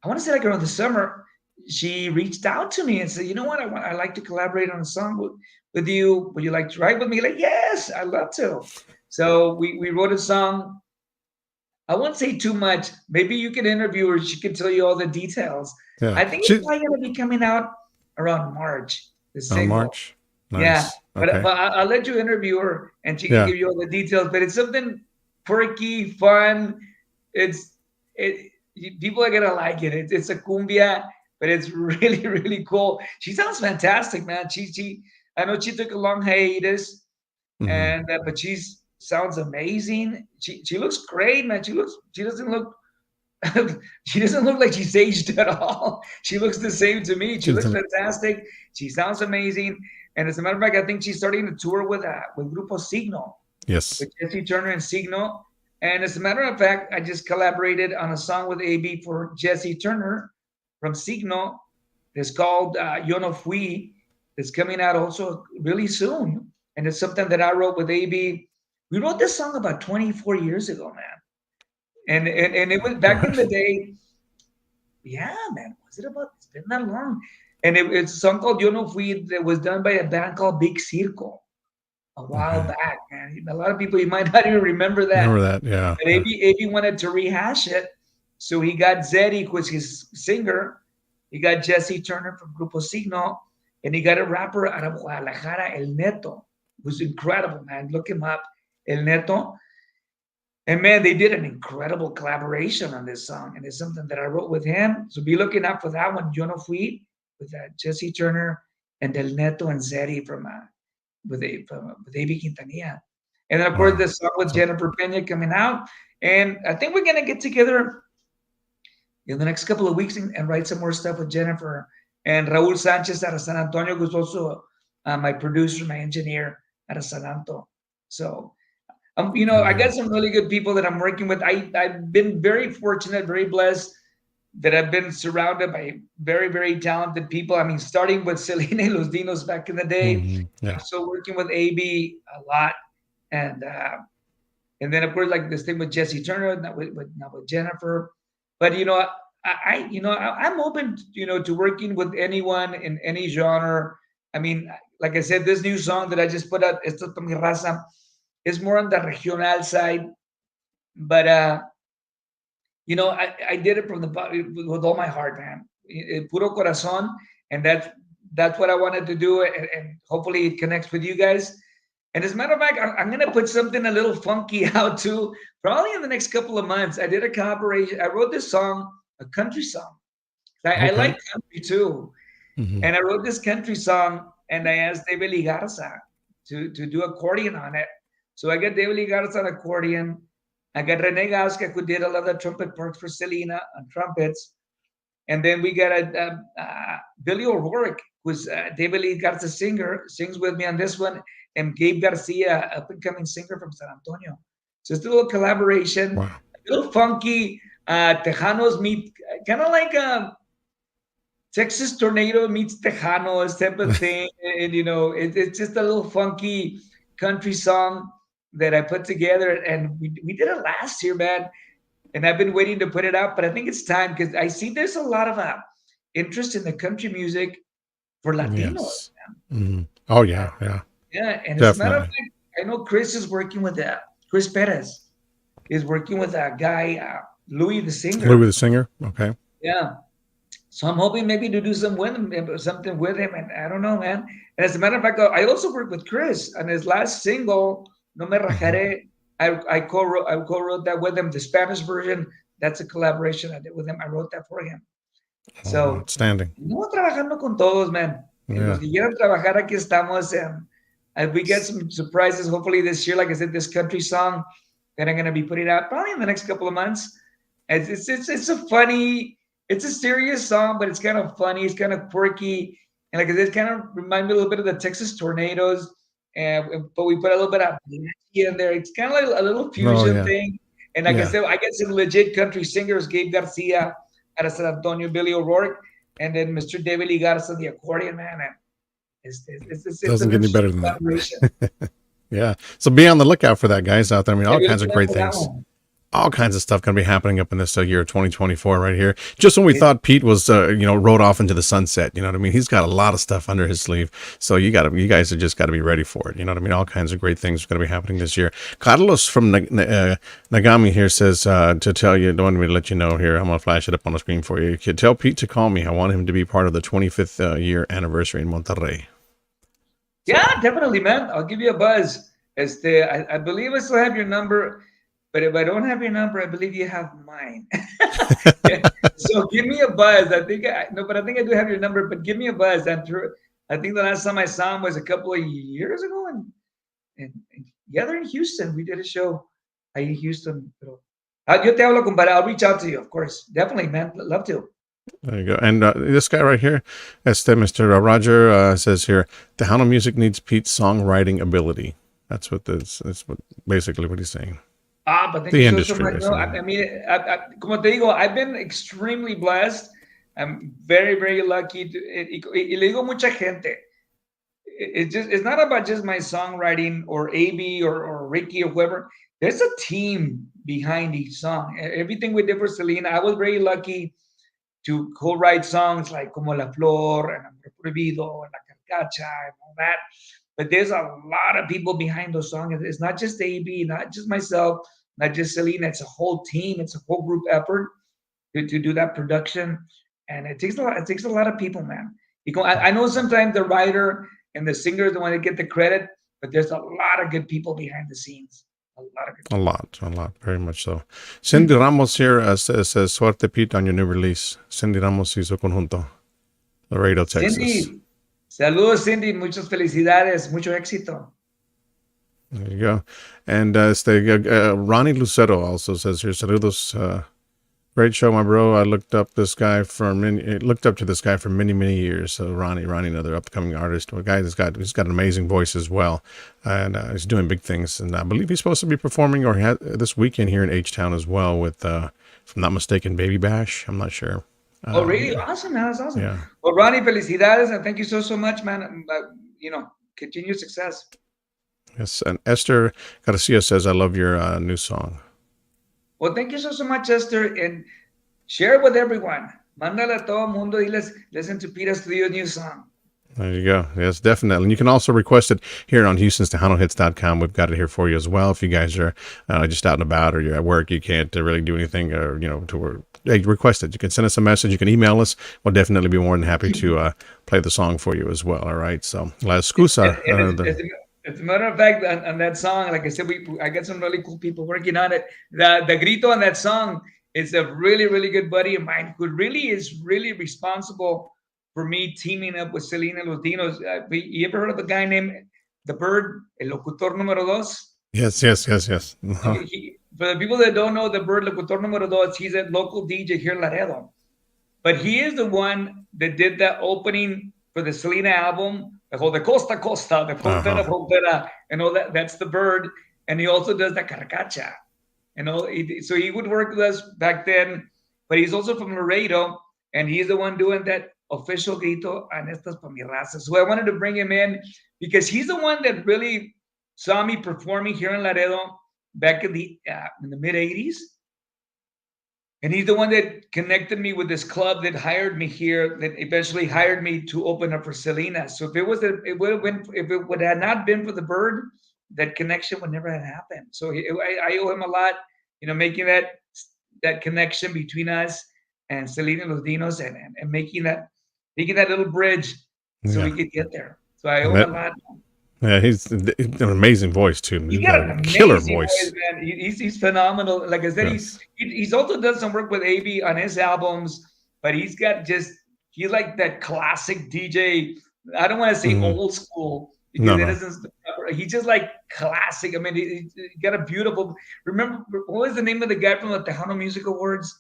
I want to say like around the summer, she reached out to me and said, you know what, I'd like to collaborate on a song with you. Would you like to write with me? Like, yes, I'd love to. So we wrote a song. I won't say too much. Maybe you can interview her. She can tell you all the details. Yeah. I think it's probably going to be coming out around March. The single. March. Nice. Yeah. Okay. But I'll let you interview her and she can give you all the details. But it's something quirky, fun. People are gonna like it. It's a cumbia, but it's really, really cool. She sounds fantastic, man. I know she took a long hiatus, and but sounds amazing. She looks great, man. She doesn't look she doesn't look like she's aged at all. She looks the same to me. She looks fantastic. She sounds amazing. And as a matter of fact, I think she's starting to tour with Grupo Signo. Yes. With Jesse Turner and Signo. And as a matter of fact, I just collaborated on a song with AB for Jesse Turner from Signo. It's called Yo No Fui. It's coming out also really soon. And it's something that I wrote with AB. We wrote this song about 24 years ago, man. And it was back in the day. Yeah, man. It's been that long. And it's a song called Yo No Fui that was done by a band called Big Circo a while back, man. A lot of people, you might not even remember that. Yeah. But AB wanted to rehash it. So he got Zeddy, who was his singer. He got Jesse Turner from Grupo Signo. And he got a rapper out of Guadalajara, El Neto, who's incredible, man. Look him up, El Neto. And man, they did an incredible collaboration on this song. And it's something that I wrote with him. So be looking out for that one, Yo No Fui, with Jesse Turner and El Neto and Zeddy with AB Quintanilla. And then, of course, the song with Jennifer Pena coming out. And I think we're going to get together in the next couple of weeks and write some more stuff with Jennifer. And Raul Sanchez out of San Antonio, who's also my producer, my engineer out of San Antonio. So, I got some really good people that I'm working with. I've been very fortunate, very blessed that I've been surrounded by very, very talented people. I mean, starting with Selena y Los Dinos back in the day. I'm still working with AB a lot. And then, of course, like this thing with Jesse Turner, now with Jennifer. But, I'm open, to working with anyone in any genre. I mean, like I said, this new song that I just put out, Esto es mi raza, is more on the regional side. But, I did it from with all my heart, man. Puro corazón. And that's what I wanted to do. And hopefully it connects with you guys. And as a matter of fact, I'm going to put something a little funky out too, probably in the next couple of months. I did a collaboration. I wrote this song, a country song. I like country too. And I wrote this country song and I asked David Lee Garza to do accordion on it. So I got David Lee Garza on accordion. I got Rene Gasca, who did a lot of the trumpet parts for Selena on trumpets. And then we got Billy O'Rourke, who's David Lee Garza's singer, sings with me on this one. And Gabe Garcia, up-and-coming singer from San Antonio. So it's a little collaboration, a little funky. Tejanos meet, kind of like Texas Tornado meets Tejano, this type of thing. And it's just a little funky country song that I put together. And we did it last year, man. And I've been waiting to put it out, but I think it's time because I see there's a lot of interest in the country music for Latinos. Yes. Oh yeah, yeah, Yeah, and as a matter of definitely. fact, I know Chris is working with Chris Perez is working with that guy Louis the Louis singer. the singer. Okay. Yeah, so I'm hoping maybe to do something with him, and I don't know, man. And as a matter of fact, I also worked with Chris on his last single, "No Me Mhm. Rajaré." I co-wrote that with him. The Spanish version, that's a collaboration I did with him. I wrote that for him. Oh, So, outstanding. no trabajando con todos, man. Los Yeah. que quieran trabajar, aquí estamos. And we get some surprises, hopefully this year. Like I said, this country song that I'm going to be putting out probably in the next couple of months. It's a funny, it's a serious song, but it's kind of funny. It's kind of quirky. And like I said, it kind of remind me a little bit of the Texas Tornadoes. But we put a little bit of in there. It's kind of like a little Oh fusion yeah. thing. And like I Yeah. said, I get some legit country singers, Gabe Garcia out of San Antonio, Billy O'Rourke, and then Mr. David Ligarza, the accordion man. And it's Doesn't an get any better interesting than collaboration. that. Yeah. So be on the lookout for that, guys out there. I mean, all Maybe kinds look of it out great for that things. one. All kinds of stuff going to be happening up in this year 2024 right here. Just when we It, thought Pete was, rode off into the sunset, you know what I mean? He's got a lot of stuff under his sleeve. So you guys have just got to be ready for it. You know what I mean? All kinds of great things are going to be happening this year. Carlos from Nagami here says, to tell you, don't want me to let you know here. I'm going to flash it up on the screen for you. You can tell Pete to call me. I want him to be part of the 25th year anniversary in Monterrey. yeah, So definitely, man. I'll give you a buzz. I believe I still have your number, but if I don't have your number, I believe you have mine. Yeah. So give me a buzz. But I think I do have your number. But give me a buzz. I think the last time I saw him was a couple of years ago, and yeah, they're in Houston. We did a show ahí in Houston. Pero, yo te hablo, compadre. I'll reach out to you, of course. Definitely, man. Love to. there you go. And this guy right here, Mr. Roger, says here, Tejano music needs Pete's songwriting ability. That's what basically what he's saying. But thank The you so industry, much. No, basically. I mean, como te digo, I've been extremely blessed. I'm very, very lucky. Y le digo a mucha gente, it's not about just my songwriting or AB or Ricky or whoever. There's a team behind each song. Everything we did for Selena, I was very lucky to co-write songs like Como la Flor and Amor Prohibido and La Carcacha and all that. But there's a lot of people behind those songs. It's not just AB, not just myself, not just Selena. It's a whole team. It's a whole group effort to do that production, and it takes a lot. It takes a lot of people, man. I know sometimes the writer and the singer is the one that get the credit, but there's a lot of good people behind the scenes. A lot of good A lot, very much so. Cindy Ramos here says, Suerte Pete on your new release. Cindy Ramos y su conjunto, Laredo, Texas. Cindy, saludos, Cindy. Muchas felicidades. Mucho éxito. There you go. And Ronnie Lucero also says here, saludos. Great show, my bro. I looked up to this guy for many years. So Ronnie, another upcoming artist, a guy he's got an amazing voice as well, and he's doing big things. And I believe he's supposed to be performing this weekend here in H Town as well with, if I'm not mistaken, Baby Bash. I'm not sure. Oh, really? Awesome, man. That's awesome. Yeah. Well, Ronnie, felicidades, and thank you so much, man. Continued success. Yes. And Esther Garcia says, I love your new song. Well, thank you so much, Esther, and share it with everyone. Mándale a todo mundo y listen to Peter Astudillo's new song. There you go. Yes, definitely. And you can also request it here on Houston'sTejanoHits.com. We've got it here for you as well. If you guys are just out and about or you're at work, you can't really do anything or, request it. You can send us a message. You can email us. We'll definitely be more than happy to play the song for you as well. All right. So, la excusa. As a matter of fact, on that song, like I said, I got some really cool people working on it. The grito on that song is a really, really good buddy of mine who really is really responsible for me teaming up with Selena Los Dinos. You ever heard of a guy named The Bird, El Locutor Número Dos? Yes. Uh-huh. For the people that don't know The Bird, Locutor Número Dos, he's a local DJ here in Laredo. But he is the one that did the opening for the Selena album, the Costa Costa, the Frontera Frontera, and all that. That's The Bird. And he also does the Carcacha. So he would work with us back then, but he's also from Laredo, and he's the one doing that official grito, and estas pa mi raza. So I wanted to bring him in because he's the one that really saw me performing here in Laredo back in the mid '80s. And he's the one that connected me with this club that hired me here, that eventually hired me to open up for Selena. So if it would have been, if it would have not been for the bird, that connection would never have happened. So I owe him a lot, making that connection between us and Selena Los Dinos, and making that little bridge so we could get there. So I owe him a lot. Yeah, he's an amazing voice too. He's got an amazing killer voice, man. He's phenomenal. Like I said, he's also done some work with AB on his albums, but he's like that classic DJ. I don't want to say old school because it isn't. He's just like classic. I mean, he got a beautiful. Remember what was the name of the guy from the Tejano Music Awards?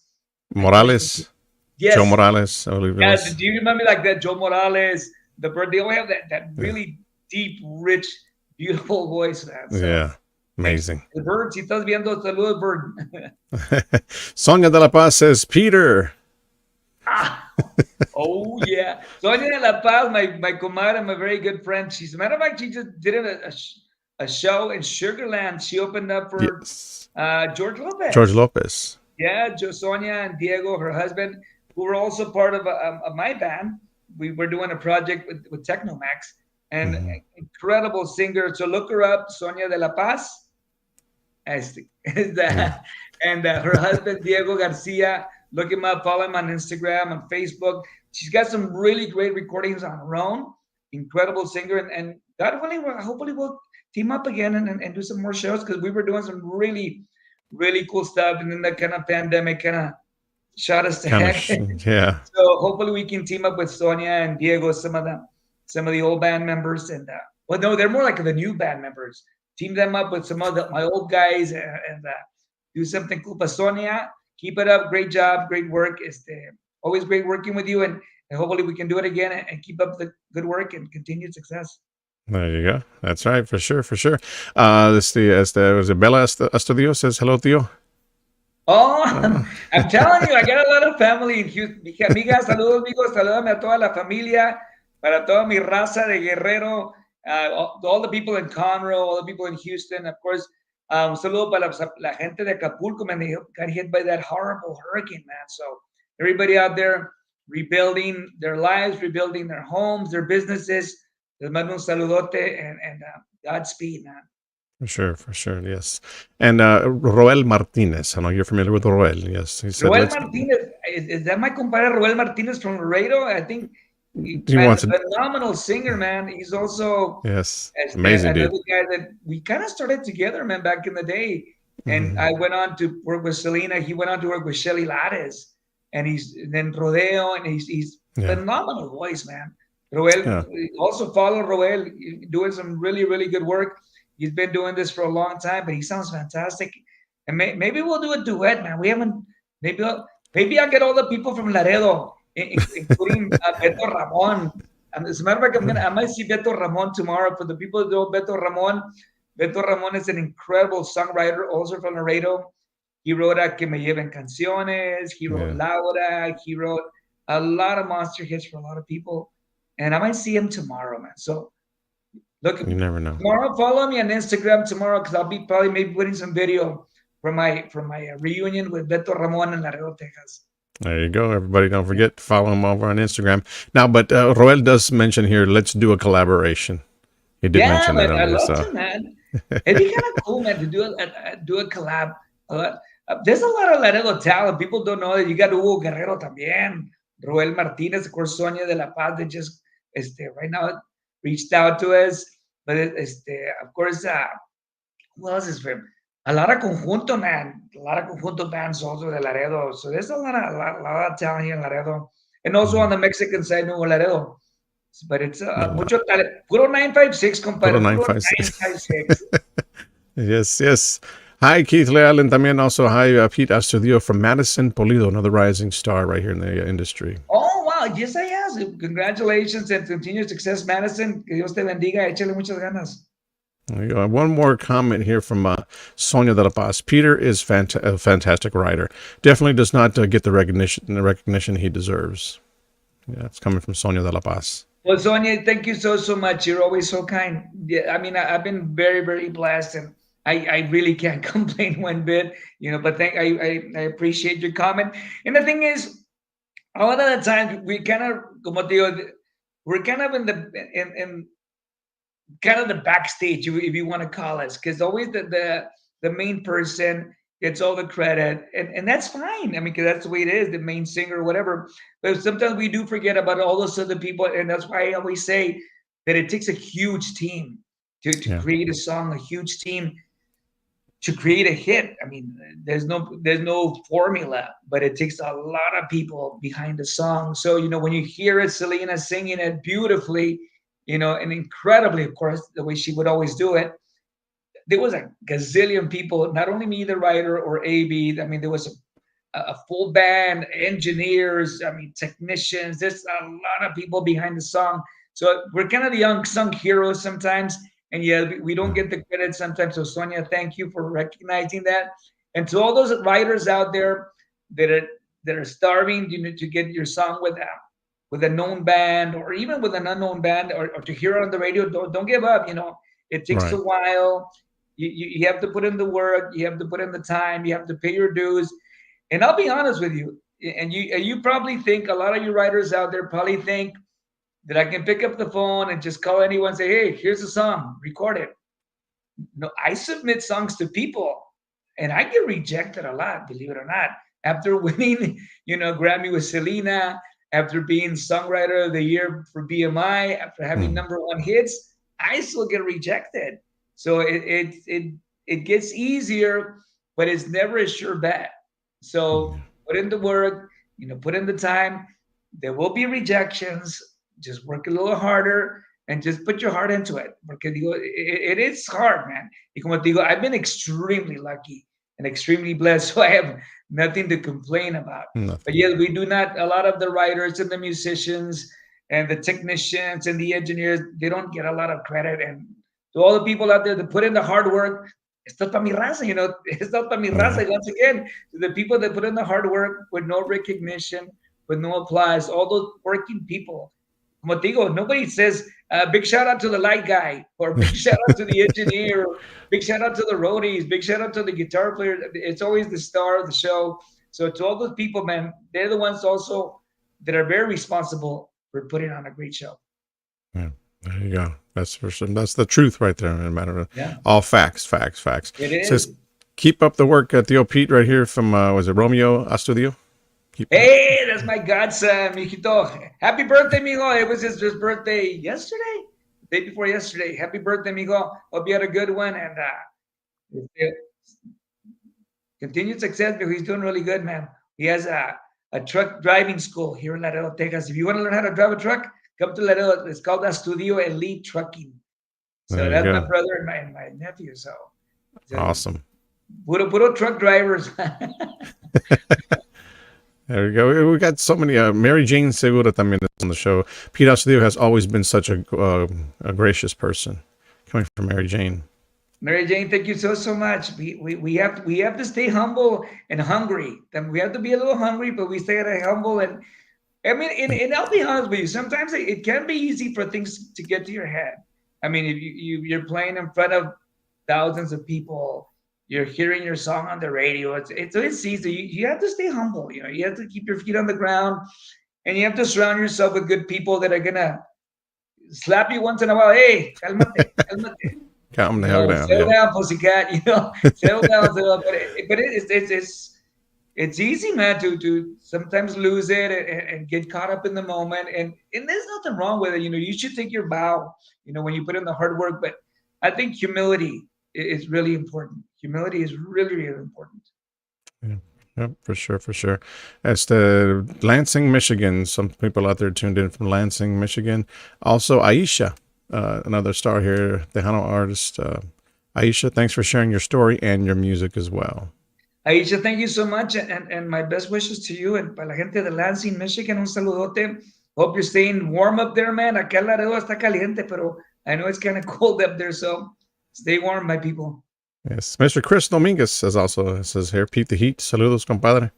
Morales. Yes, Joe Morales. I believe it was. Do you remember like that? Joe Morales. The bird. They all have that really deep, rich, beautiful voice, man. So, yeah, amazing. The bird, si estás viendo, saludos, bird. Sonia de la Paz says, Peter. Oh, yeah. Sonia de la Paz, my comadre, my very good friend. She's a matter of fact, she just did a show in Sugarland. She opened up for George Lopez. George Lopez. Yeah, Sonia and Diego, her husband, who were also part of my band. We were doing a project with Technomax. And incredible singer. So look her up, Sonia de la Paz. And her husband, Diego Garcia. Look him up, follow him on Instagram, on Facebook. She's got some really great recordings on her own. Incredible singer. And God willing, hopefully we'll team up again and do some more shows because we were doing some really, really cool stuff. And then that kind of pandemic kind of shot us to heck. Yeah. So hopefully we can team up with Sonia and Diego, some of the old band members, and no, they're more like the new band members. Team them up with some of my old guys and do something cool. But Sonia, keep it up. Great job, great work. It's always great working with you, and hopefully we can do it again and keep up the good work and continued success. There you go. That's right, for sure. Bella Astudillo says hello, Tio. Oh, I'm telling you, I got a lot of family in Houston. Amigas, saludos, amigos, saludame a toda la familia. Para toda mi raza de Guerrero, all the people in Conroe, all the people in Houston, of course. Un saludo para la gente de Acapulco, man. They got hit by that horrible hurricane, man. So everybody out there rebuilding their lives, rebuilding their homes, their businesses. Les mando un saludote and Godspeed, man. For sure, yes. And Roel Martinez, I know you're familiar with Roel, yes. He said, Roel Martinez, is that my compadre Roel Martinez from Laredo? I think. He wants a phenomenal singer, man. He's also amazing dude. Guy that we kind of started together, man, back in the day. And I went on to work with Selena. He went on to work with Shelly Lares, and then Rodeo, and he's phenomenal voice, man. Roel, also follow Roel, doing some really, really good work. He's been doing this for a long time, but he sounds fantastic. And maybe we'll do a duet, man. We haven't. Maybe I'll get all the people from Laredo, including Beto Ramon. And as a matter of fact, I might see Beto Ramon tomorrow. For the people who know Beto Ramon is an incredible songwriter, also from Laredo. He wrote Que Me Lleven Canciones. He wrote Laura. He wrote a lot of monster hits for a lot of people. And I might see him tomorrow, man. So look, you never know. Tomorrow, follow me on Instagram tomorrow because I'll be probably maybe putting some video from my reunion with Beto Ramon in Laredo, Texas. There you go. Everybody, don't forget to follow him over on Instagram. Now, but Roel does mention here, let's do a collaboration. He did mention that. I love to, man. It'd be kind of cool, man, to do a collab. There's a lot of Laredo talent. People don't know that you got Hugo Guerrero también. Roel Martinez, of course, Sonia de la Paz, that just right now reached out to us. But of course, who else is from? A lot of conjunto, man. A lot of conjunto bands also de Laredo. So there's a lot of talent here in Laredo. And also on the Mexican side, Nuevo Laredo. But it's mucho talent. Puro 956, compadre. Puro 956. Yes. Hi, Keith Leal, and también also hi, Pete Astudillo from Madison, Pulido, another rising star right here in the industry. Oh, wow. Yes, I have. Congratulations and continued success, Madison. Que Dios te bendiga. Échale muchas ganas. There you go. One more comment here from Sonia de la Paz. Peter is a fantastic writer. Definitely does not get the recognition he deserves. Yeah, it's coming from Sonia de la Paz. Well, Sonia, thank you so much. You're always so kind. Yeah, I mean, I've been very blessed, and I really can't complain one bit. But I appreciate your comment. And the thing is, a lot of the times we kind of, como te digo, we're kind of in kind of the backstage, if you want to call us, because always the main person gets all the credit, and that's fine. I mean, because that's the way it is, the main singer or whatever. But sometimes we do forget about all those other people, and that's why I always say that it takes a huge team to Yeah. create a song, a huge team to create a hit. I mean, there's no formula, but it takes a lot of people behind the song. So when you hear it, Selena singing it beautifully, and incredibly, of course, the way she would always do it. There was a gazillion people, not only me, the writer, or AB. I mean, there was a full band, engineers, I mean, technicians. There's a lot of people behind the song. So we're kind of the unsung heroes sometimes. And yeah, we don't get the credit sometimes. So Sonia, thank you for recognizing that. And to all those writers out there that are starving, to get your song with a known band, or even with an unknown band, or to hear it on the radio, don't give up. It takes Right. a while. You have to put in the work. You have to put in the time. You have to pay your dues. And I'll be honest with you, and you probably think, a lot of you writers out there probably think that I can pick up the phone and just call anyone and say, hey, here's a song, record it. No, I submit songs to people, and I get rejected a lot, believe it or not. After winning, Grammy with Selena, after being Songwriter of the Year for BMI, after having #1 hits, I still get rejected. So it gets easier, but it's never a sure bet. So put in the work, put in the time. There will be rejections. Just work a little harder and just put your heart into it. Porque digo, it is hard, man. Y como te digo, I've been extremely lucky and extremely blessed, so I have nothing to complain about. Nothing. But yeah, we do not, a lot of the writers and the musicians and the technicians and the engineers, they don't get a lot of credit. And to all the people out there that put in the hard work, esto para mi raza, esto para mi raza. Once again, to the people that put in the hard work with no recognition, with no applause, all those working people. Como te digo, nobody says, big shout out to the light guy, or big shout out to the engineer, or big shout out to the roadies, big shout out to the guitar player. It's always the star of the show. So to all those people, man, they're the ones also that are very responsible for putting on a great show. Yeah, there you go. That's for some. That's the truth right there. No matter all facts. It is. Says, keep up the work, Theo Pete, right here from was it Romeo Astudillo? Hey, that's my godson, mijito. Happy birthday, mijo. It was his birthday yesterday, the day before yesterday. Happy birthday, mijo. Hope you had a good one, and continued success, because he's doing really good, man. He has a truck driving school here in Laredo, Texas. If you want to learn how to drive a truck, come to Laredo. It's called Astudillo Elite Trucking. So that's my brother and my nephew. So awesome. Puro truck drivers. There we go. We got so many. Mary Jane Segura también is on the show. Pete Astudillo has always been such a gracious person. Coming from Mary Jane. Mary Jane, thank you so much. We have to stay humble and hungry. Then we have to be a little hungry, but we stay humble. And I mean, and I'll be honest with you. Sometimes it can be easy for things to get to your head. I mean, if you're playing in front of thousands of people, you're hearing your song on the radio. It's easy. You have to stay humble. You have to keep your feet on the ground, and you have to surround yourself with good people that are gonna slap you once in a while. Hey, cálmate. Calm the hell down. Settle down, pussycat. Settle down. But it's easy, man, to sometimes lose it and get caught up in the moment. And there's nothing wrong with it. You should take your bow. When you put in the hard work. But I think humility is really important. Humility is really, really important. Yeah, for sure. As to Lansing, Michigan, some people out there tuned in from Lansing, Michigan. Also, Aisha, another star here, Tejano artist. Aisha, thanks for sharing your story and your music as well. Aisha, thank you so much, and my best wishes to you and para la gente de Lansing, Michigan. Un saludote. Hope you're staying warm up there, man. Acá en Laredo está caliente, pero I know it's kind of cold up there, so stay warm, my people. Yes, Mr. Chris Dominguez says here, Pete the Heat. Saludos, compadre.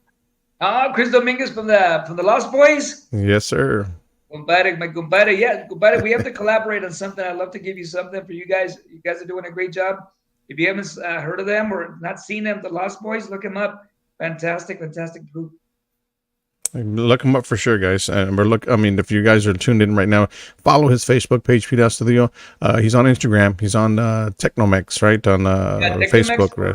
Chris Dominguez from the Lost Boys. Yes, sir. Compadre, my compadre. Yeah, compadre, we have to collaborate on something. I'd love to give you something for you guys. You guys are doing a great job. If you haven't heard of them or not seen them, the Lost Boys, look them up. Fantastic, fantastic group. Look him up for sure, guys. And I mean, if you guys are tuned in right now, follow his Facebook page, Pete Astudillo. He's on Instagram. He's on Technomex, right? On Facebook. For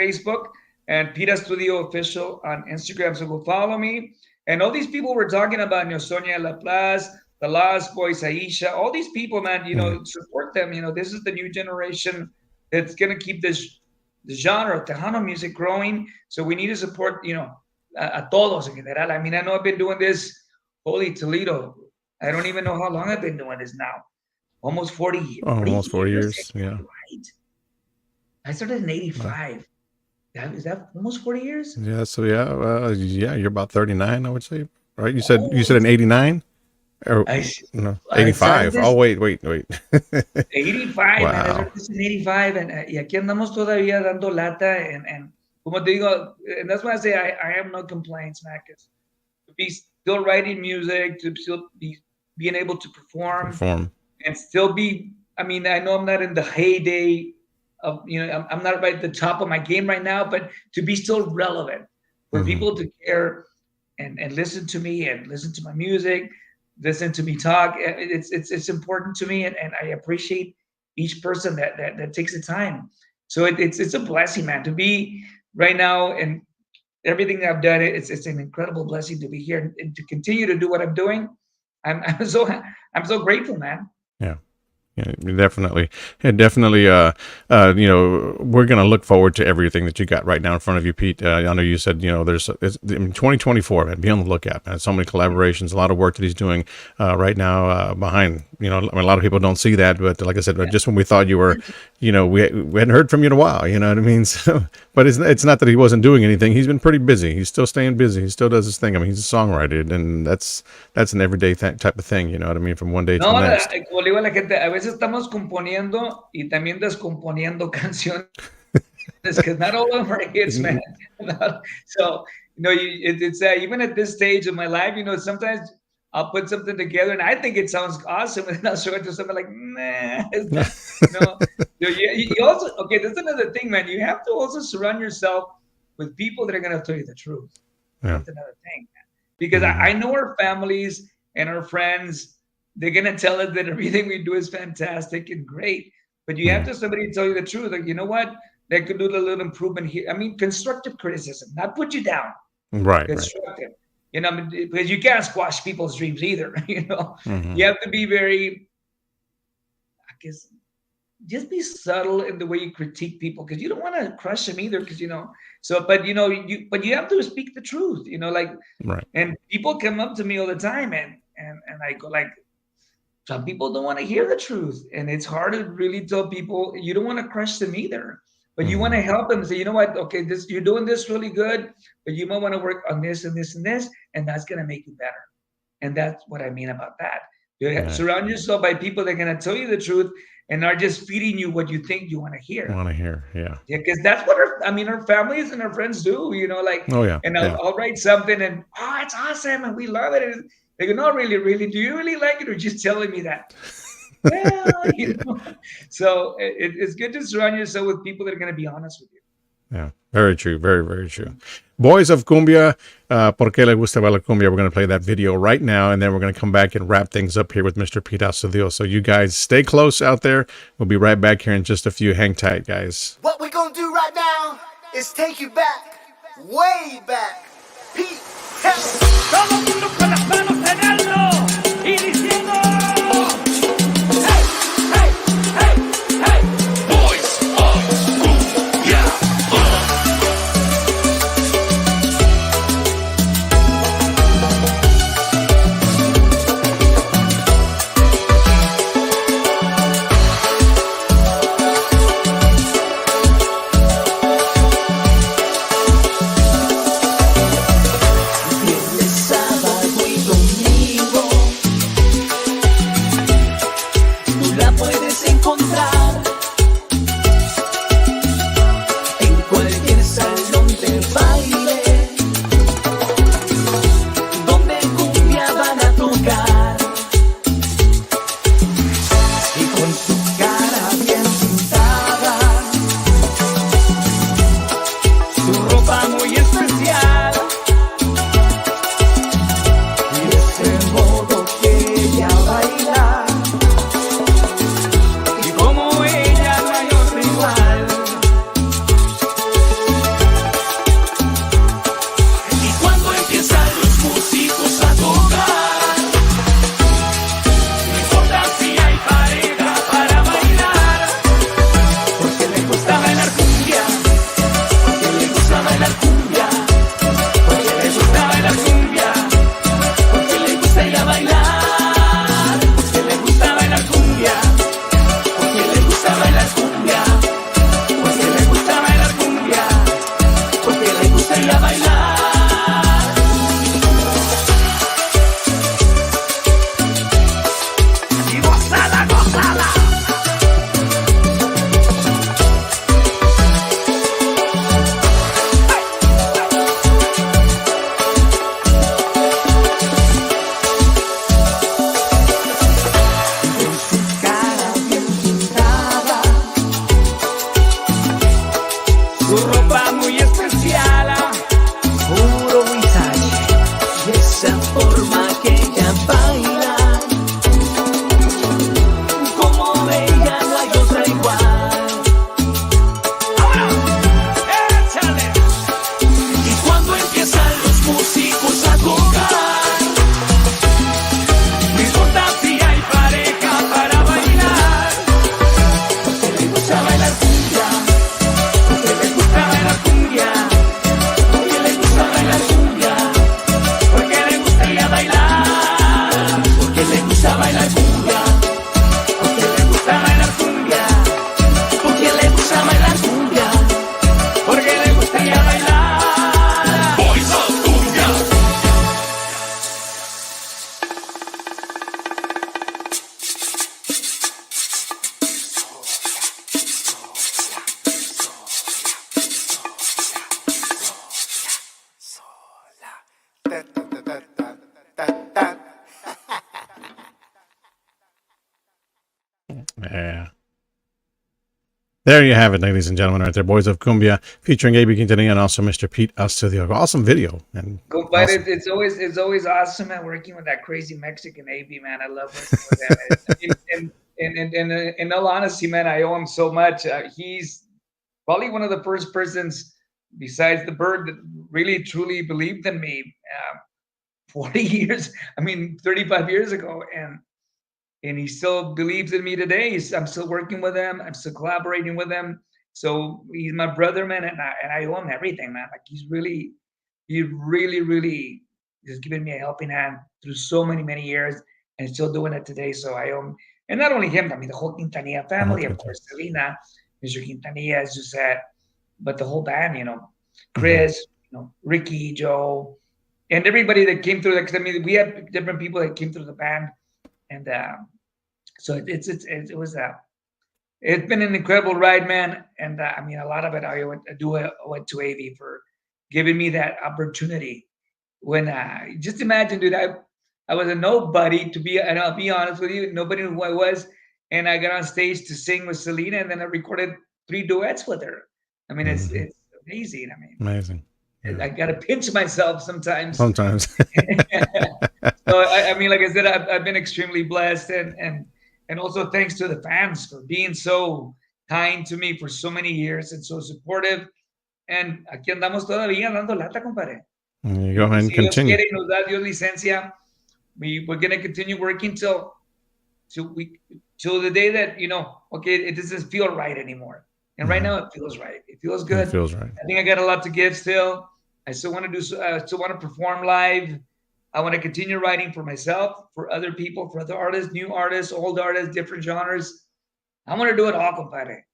Facebook, and Pete Astudillo Official on Instagram. So go follow me. And all these people we're talking about, Sonia Laplace, the Lost Boys, Aisha, all these people, man, support them. This is the new generation that's going to keep the genre of Tejano music growing. So we need to support, a todos en general. I mean, I know I've been doing this, holy Toledo. I don't even know how long I've been doing this now. Almost 40 years. Almost 40 years, yeah. Right. I started in 85. Is that almost 40 years? Yeah, so yeah, you're about 39, I would say. Right? You said in 89? Or no, 85. Oh, wait. 85, wow. Man. I started this in 85, y aquí andamos todavía dando lata, and como te digo, and that's why I say I have no complaints, man, because to be still writing music, to still be being able to perform. And still be, I mean, I know I'm not in the heyday of, I'm not right at the top of my game right now, but to be still relevant for people to care and listen to me and listen to my music, listen to me talk. It's important to me, and I appreciate each person that takes the time. So it's a blessing, man, to be right now, and everything that I've done. It's an incredible blessing to be here and to continue to do what I'm doing. I'm so grateful, man. Yeah. Yeah, definitely. We're going to look forward to everything that you got right now in front of you, Pete. I know you said, there's 2024, man, be on the lookout, man. So many collaborations, a lot of work that he's doing right now behind, I mean, a lot of people don't see that, but like I said, just when we thought you were, we hadn't heard from you in a while, you know what I mean? So, but it's not that he wasn't doing anything. He's been pretty busy. He's still staying busy. He still does his thing. I mean, he's a songwriter, and that's an everyday type of thing, you know what I mean? From one day to the next. Como le digo a la gente, a veces estamos componiendo y también descomponiendo canciones, because not all of them are hits, man. So, it's even at this stage of my life, sometimes I'll put something together and I think it sounds awesome, and then I'll show it to somebody like, nah, it's not. You also, okay, that's another thing, man. You have to also surround yourself with people that are going to tell you the truth. Yeah. That's another thing, man. Because I know our families and our friends, they're going to tell us that everything we do is fantastic and great. But you have to somebody tell you the truth. Like, you know what? They could do a little improvement here. I mean, constructive criticism, not put you down. Right. Constructive. Because you can't squash people's dreams either. You have to be very, I guess, just be subtle in the way you critique people, because you don't want to crush them either. Because but you have to speak the truth. Right. And people come up to me all the time, and I go like, some people don't want to hear the truth, and it's hard to really tell people. You don't want to crush them either, but you want to help them. Say, you know what? Okay, you're doing this really good, but you might want to work on this and this and this, and that's going to make you better. And that's what I mean about that. Surround yourself by people that are going to tell you the truth and are just feeding you what you think you want to hear. Yeah. Yeah, because that's what our families and our friends do. Oh yeah. And I'll write something, and it's awesome, and we love it. And they go, no, really, do you really like it, or just telling me that? Well, So it's good to surround yourself with people that are going to be honest with you. Yeah, very true. Very, very true. Boys of Cumbia, ¿Por qué le gusta bailar cumbia? We're going to play that video right now, and then we're going to come back and wrap things up here with Mr. Pete Astudillo. So you guys stay close out there. We'll be right back here in just a few. Hang tight, guys. What we're going to do right now is take you back, way back. Pete, Todo el mundo con las manos en alto y diciendo, hey, hey, hey, hey, boys of Cumbia. viernes, sábado y domingo. There you have it, ladies and gentlemen, right there. Boys of Cumbia featuring A.B. Quintanilla and also Mr. Pete Astudillo. Awesome video. And Compadre, awesome. it's always awesome, man, working with that crazy Mexican AB, man. I love working with him. In all honesty, man, I owe him so much. He's probably one of the first persons besides the bird that really truly believed in me 40 years, 35 years ago. And he still believes in me today. I'm still working with him. I'm still collaborating with him. So he's my brother, man, and I owe him everything, man. Like he really just given me a helping hand through so many years, and still doing it today. So I owe him, and not only him, the whole Quintanilla family, of course, Selena, Mr. Quintanilla, as you said, but the whole band, Chris, Ricky, Joe, and everybody that came through. Because we had different people that came through the band. And so it's been an incredible ride, man. And a lot of it I went to AV for giving me that opportunity. When just imagine, dude, I was a nobody and I'll be honest with you, nobody knew who I was, and I got on stage to sing with Selena, and then I recorded 3 duets with her. It's amazing. Amazing. Yeah. I gotta pinch myself sometimes. Sometimes. So like I said, I've been extremely blessed, and also thanks to the fans for being so kind to me for so many years and so supportive. And aquí andamos todavía dando lata, compadre. You go ahead and continue. Dios quiere, nos da Dios licencia. We're gonna continue working till the day that it doesn't feel right anymore. And right now it feels right. It feels good. It feels right. I think I got a lot to give still. I still want to perform live. I want to continue writing for myself, for other people, for other artists, new artists, old artists, different genres. I want to do it all, compadre.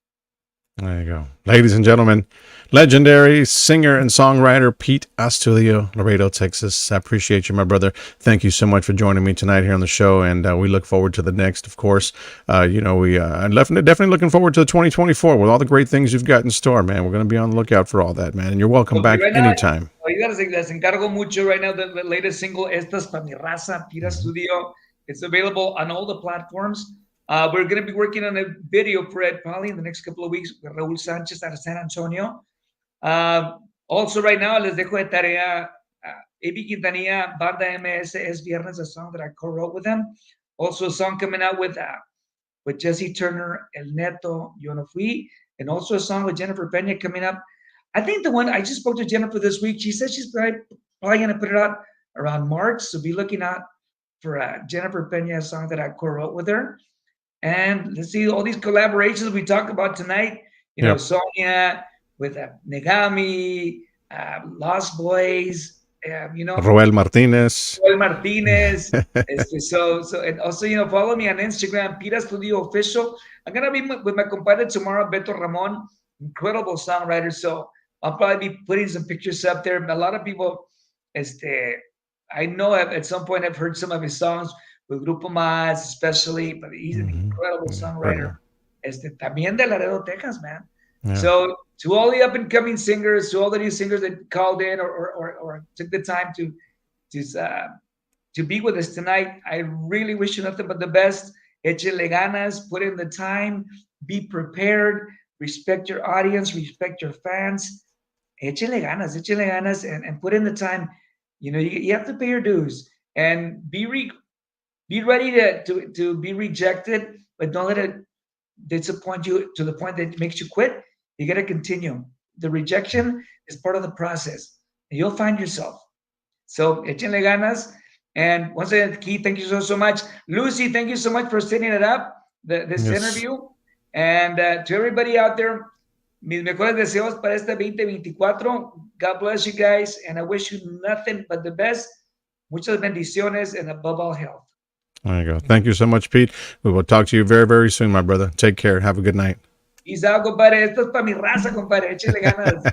There you go. Ladies and gentlemen, legendary singer and songwriter Pete Astudillo, Laredo, Texas. I appreciate you, my brother. Thank you so much for joining me tonight here on the show, and we look forward to the next, of course. I'm definitely looking forward to 2024 with all the great things you've got in store, man. We're going to be on the lookout for all that, man, and you're welcome back anytime. Les encargo mucho right now the latest single, Estas Pa' Mi Raza, Pete Astudillo. It's available on all the platforms. We're going to be working on a video for it probably in the next couple of weeks with Raúl Sánchez out of San Antonio. Also, right now, les dejo de tarea A.B. Quintanilla, Banda MS, Es Viernes, a song that I co-wrote with him. Also, a song coming out with Jesse Turner, El Neto, Yo No Fui, and also a song with Jennifer Peña coming up. I think the one I just spoke to Jennifer this week. She said she's probably going to put it out around March. So be looking out for Jennifer Peña, a song that I co-wrote with her. And let's see all these collaborations we talked about tonight. Sonia with Negami, Lost Boys, Roel Martinez. So and also, follow me on Instagram, Pete Astudillo Official. I'm gonna be with my compadre tomorrow, Beto Ramon, incredible songwriter. So I'll probably be putting some pictures up there. A lot of people, I know at some point I've heard some of his songs with Grupo Más, especially, but he's an incredible songwriter. También de Laredo, Texas, man. Yeah. So to all the up-and-coming singers, to all the new singers that called in or took the time to be with us tonight, I really wish you nothing but the best. Échele ganas, put in the time, be prepared, respect your audience, respect your fans. Échele ganas, and put in the time. You have to pay your dues and be ready to be rejected, but don't let it disappoint you to the point that it makes you quit. You got to continue. The rejection is part of the process, and you'll find yourself. So, échenle ganas. And once again, Keith, thank you so much. Lucy, thank you so much for setting it up, this interview. And to everybody out there, mis mejores deseos para este 2024. God bless you guys, and I wish you nothing but the best. Muchas bendiciones, and above all, health. There you go. Thank you so much, Pete. We will talk to you very, very soon, my brother. Take care. Have a good night. Peace out, compadre. Esto es para mi raza, compadre. Échale ganas.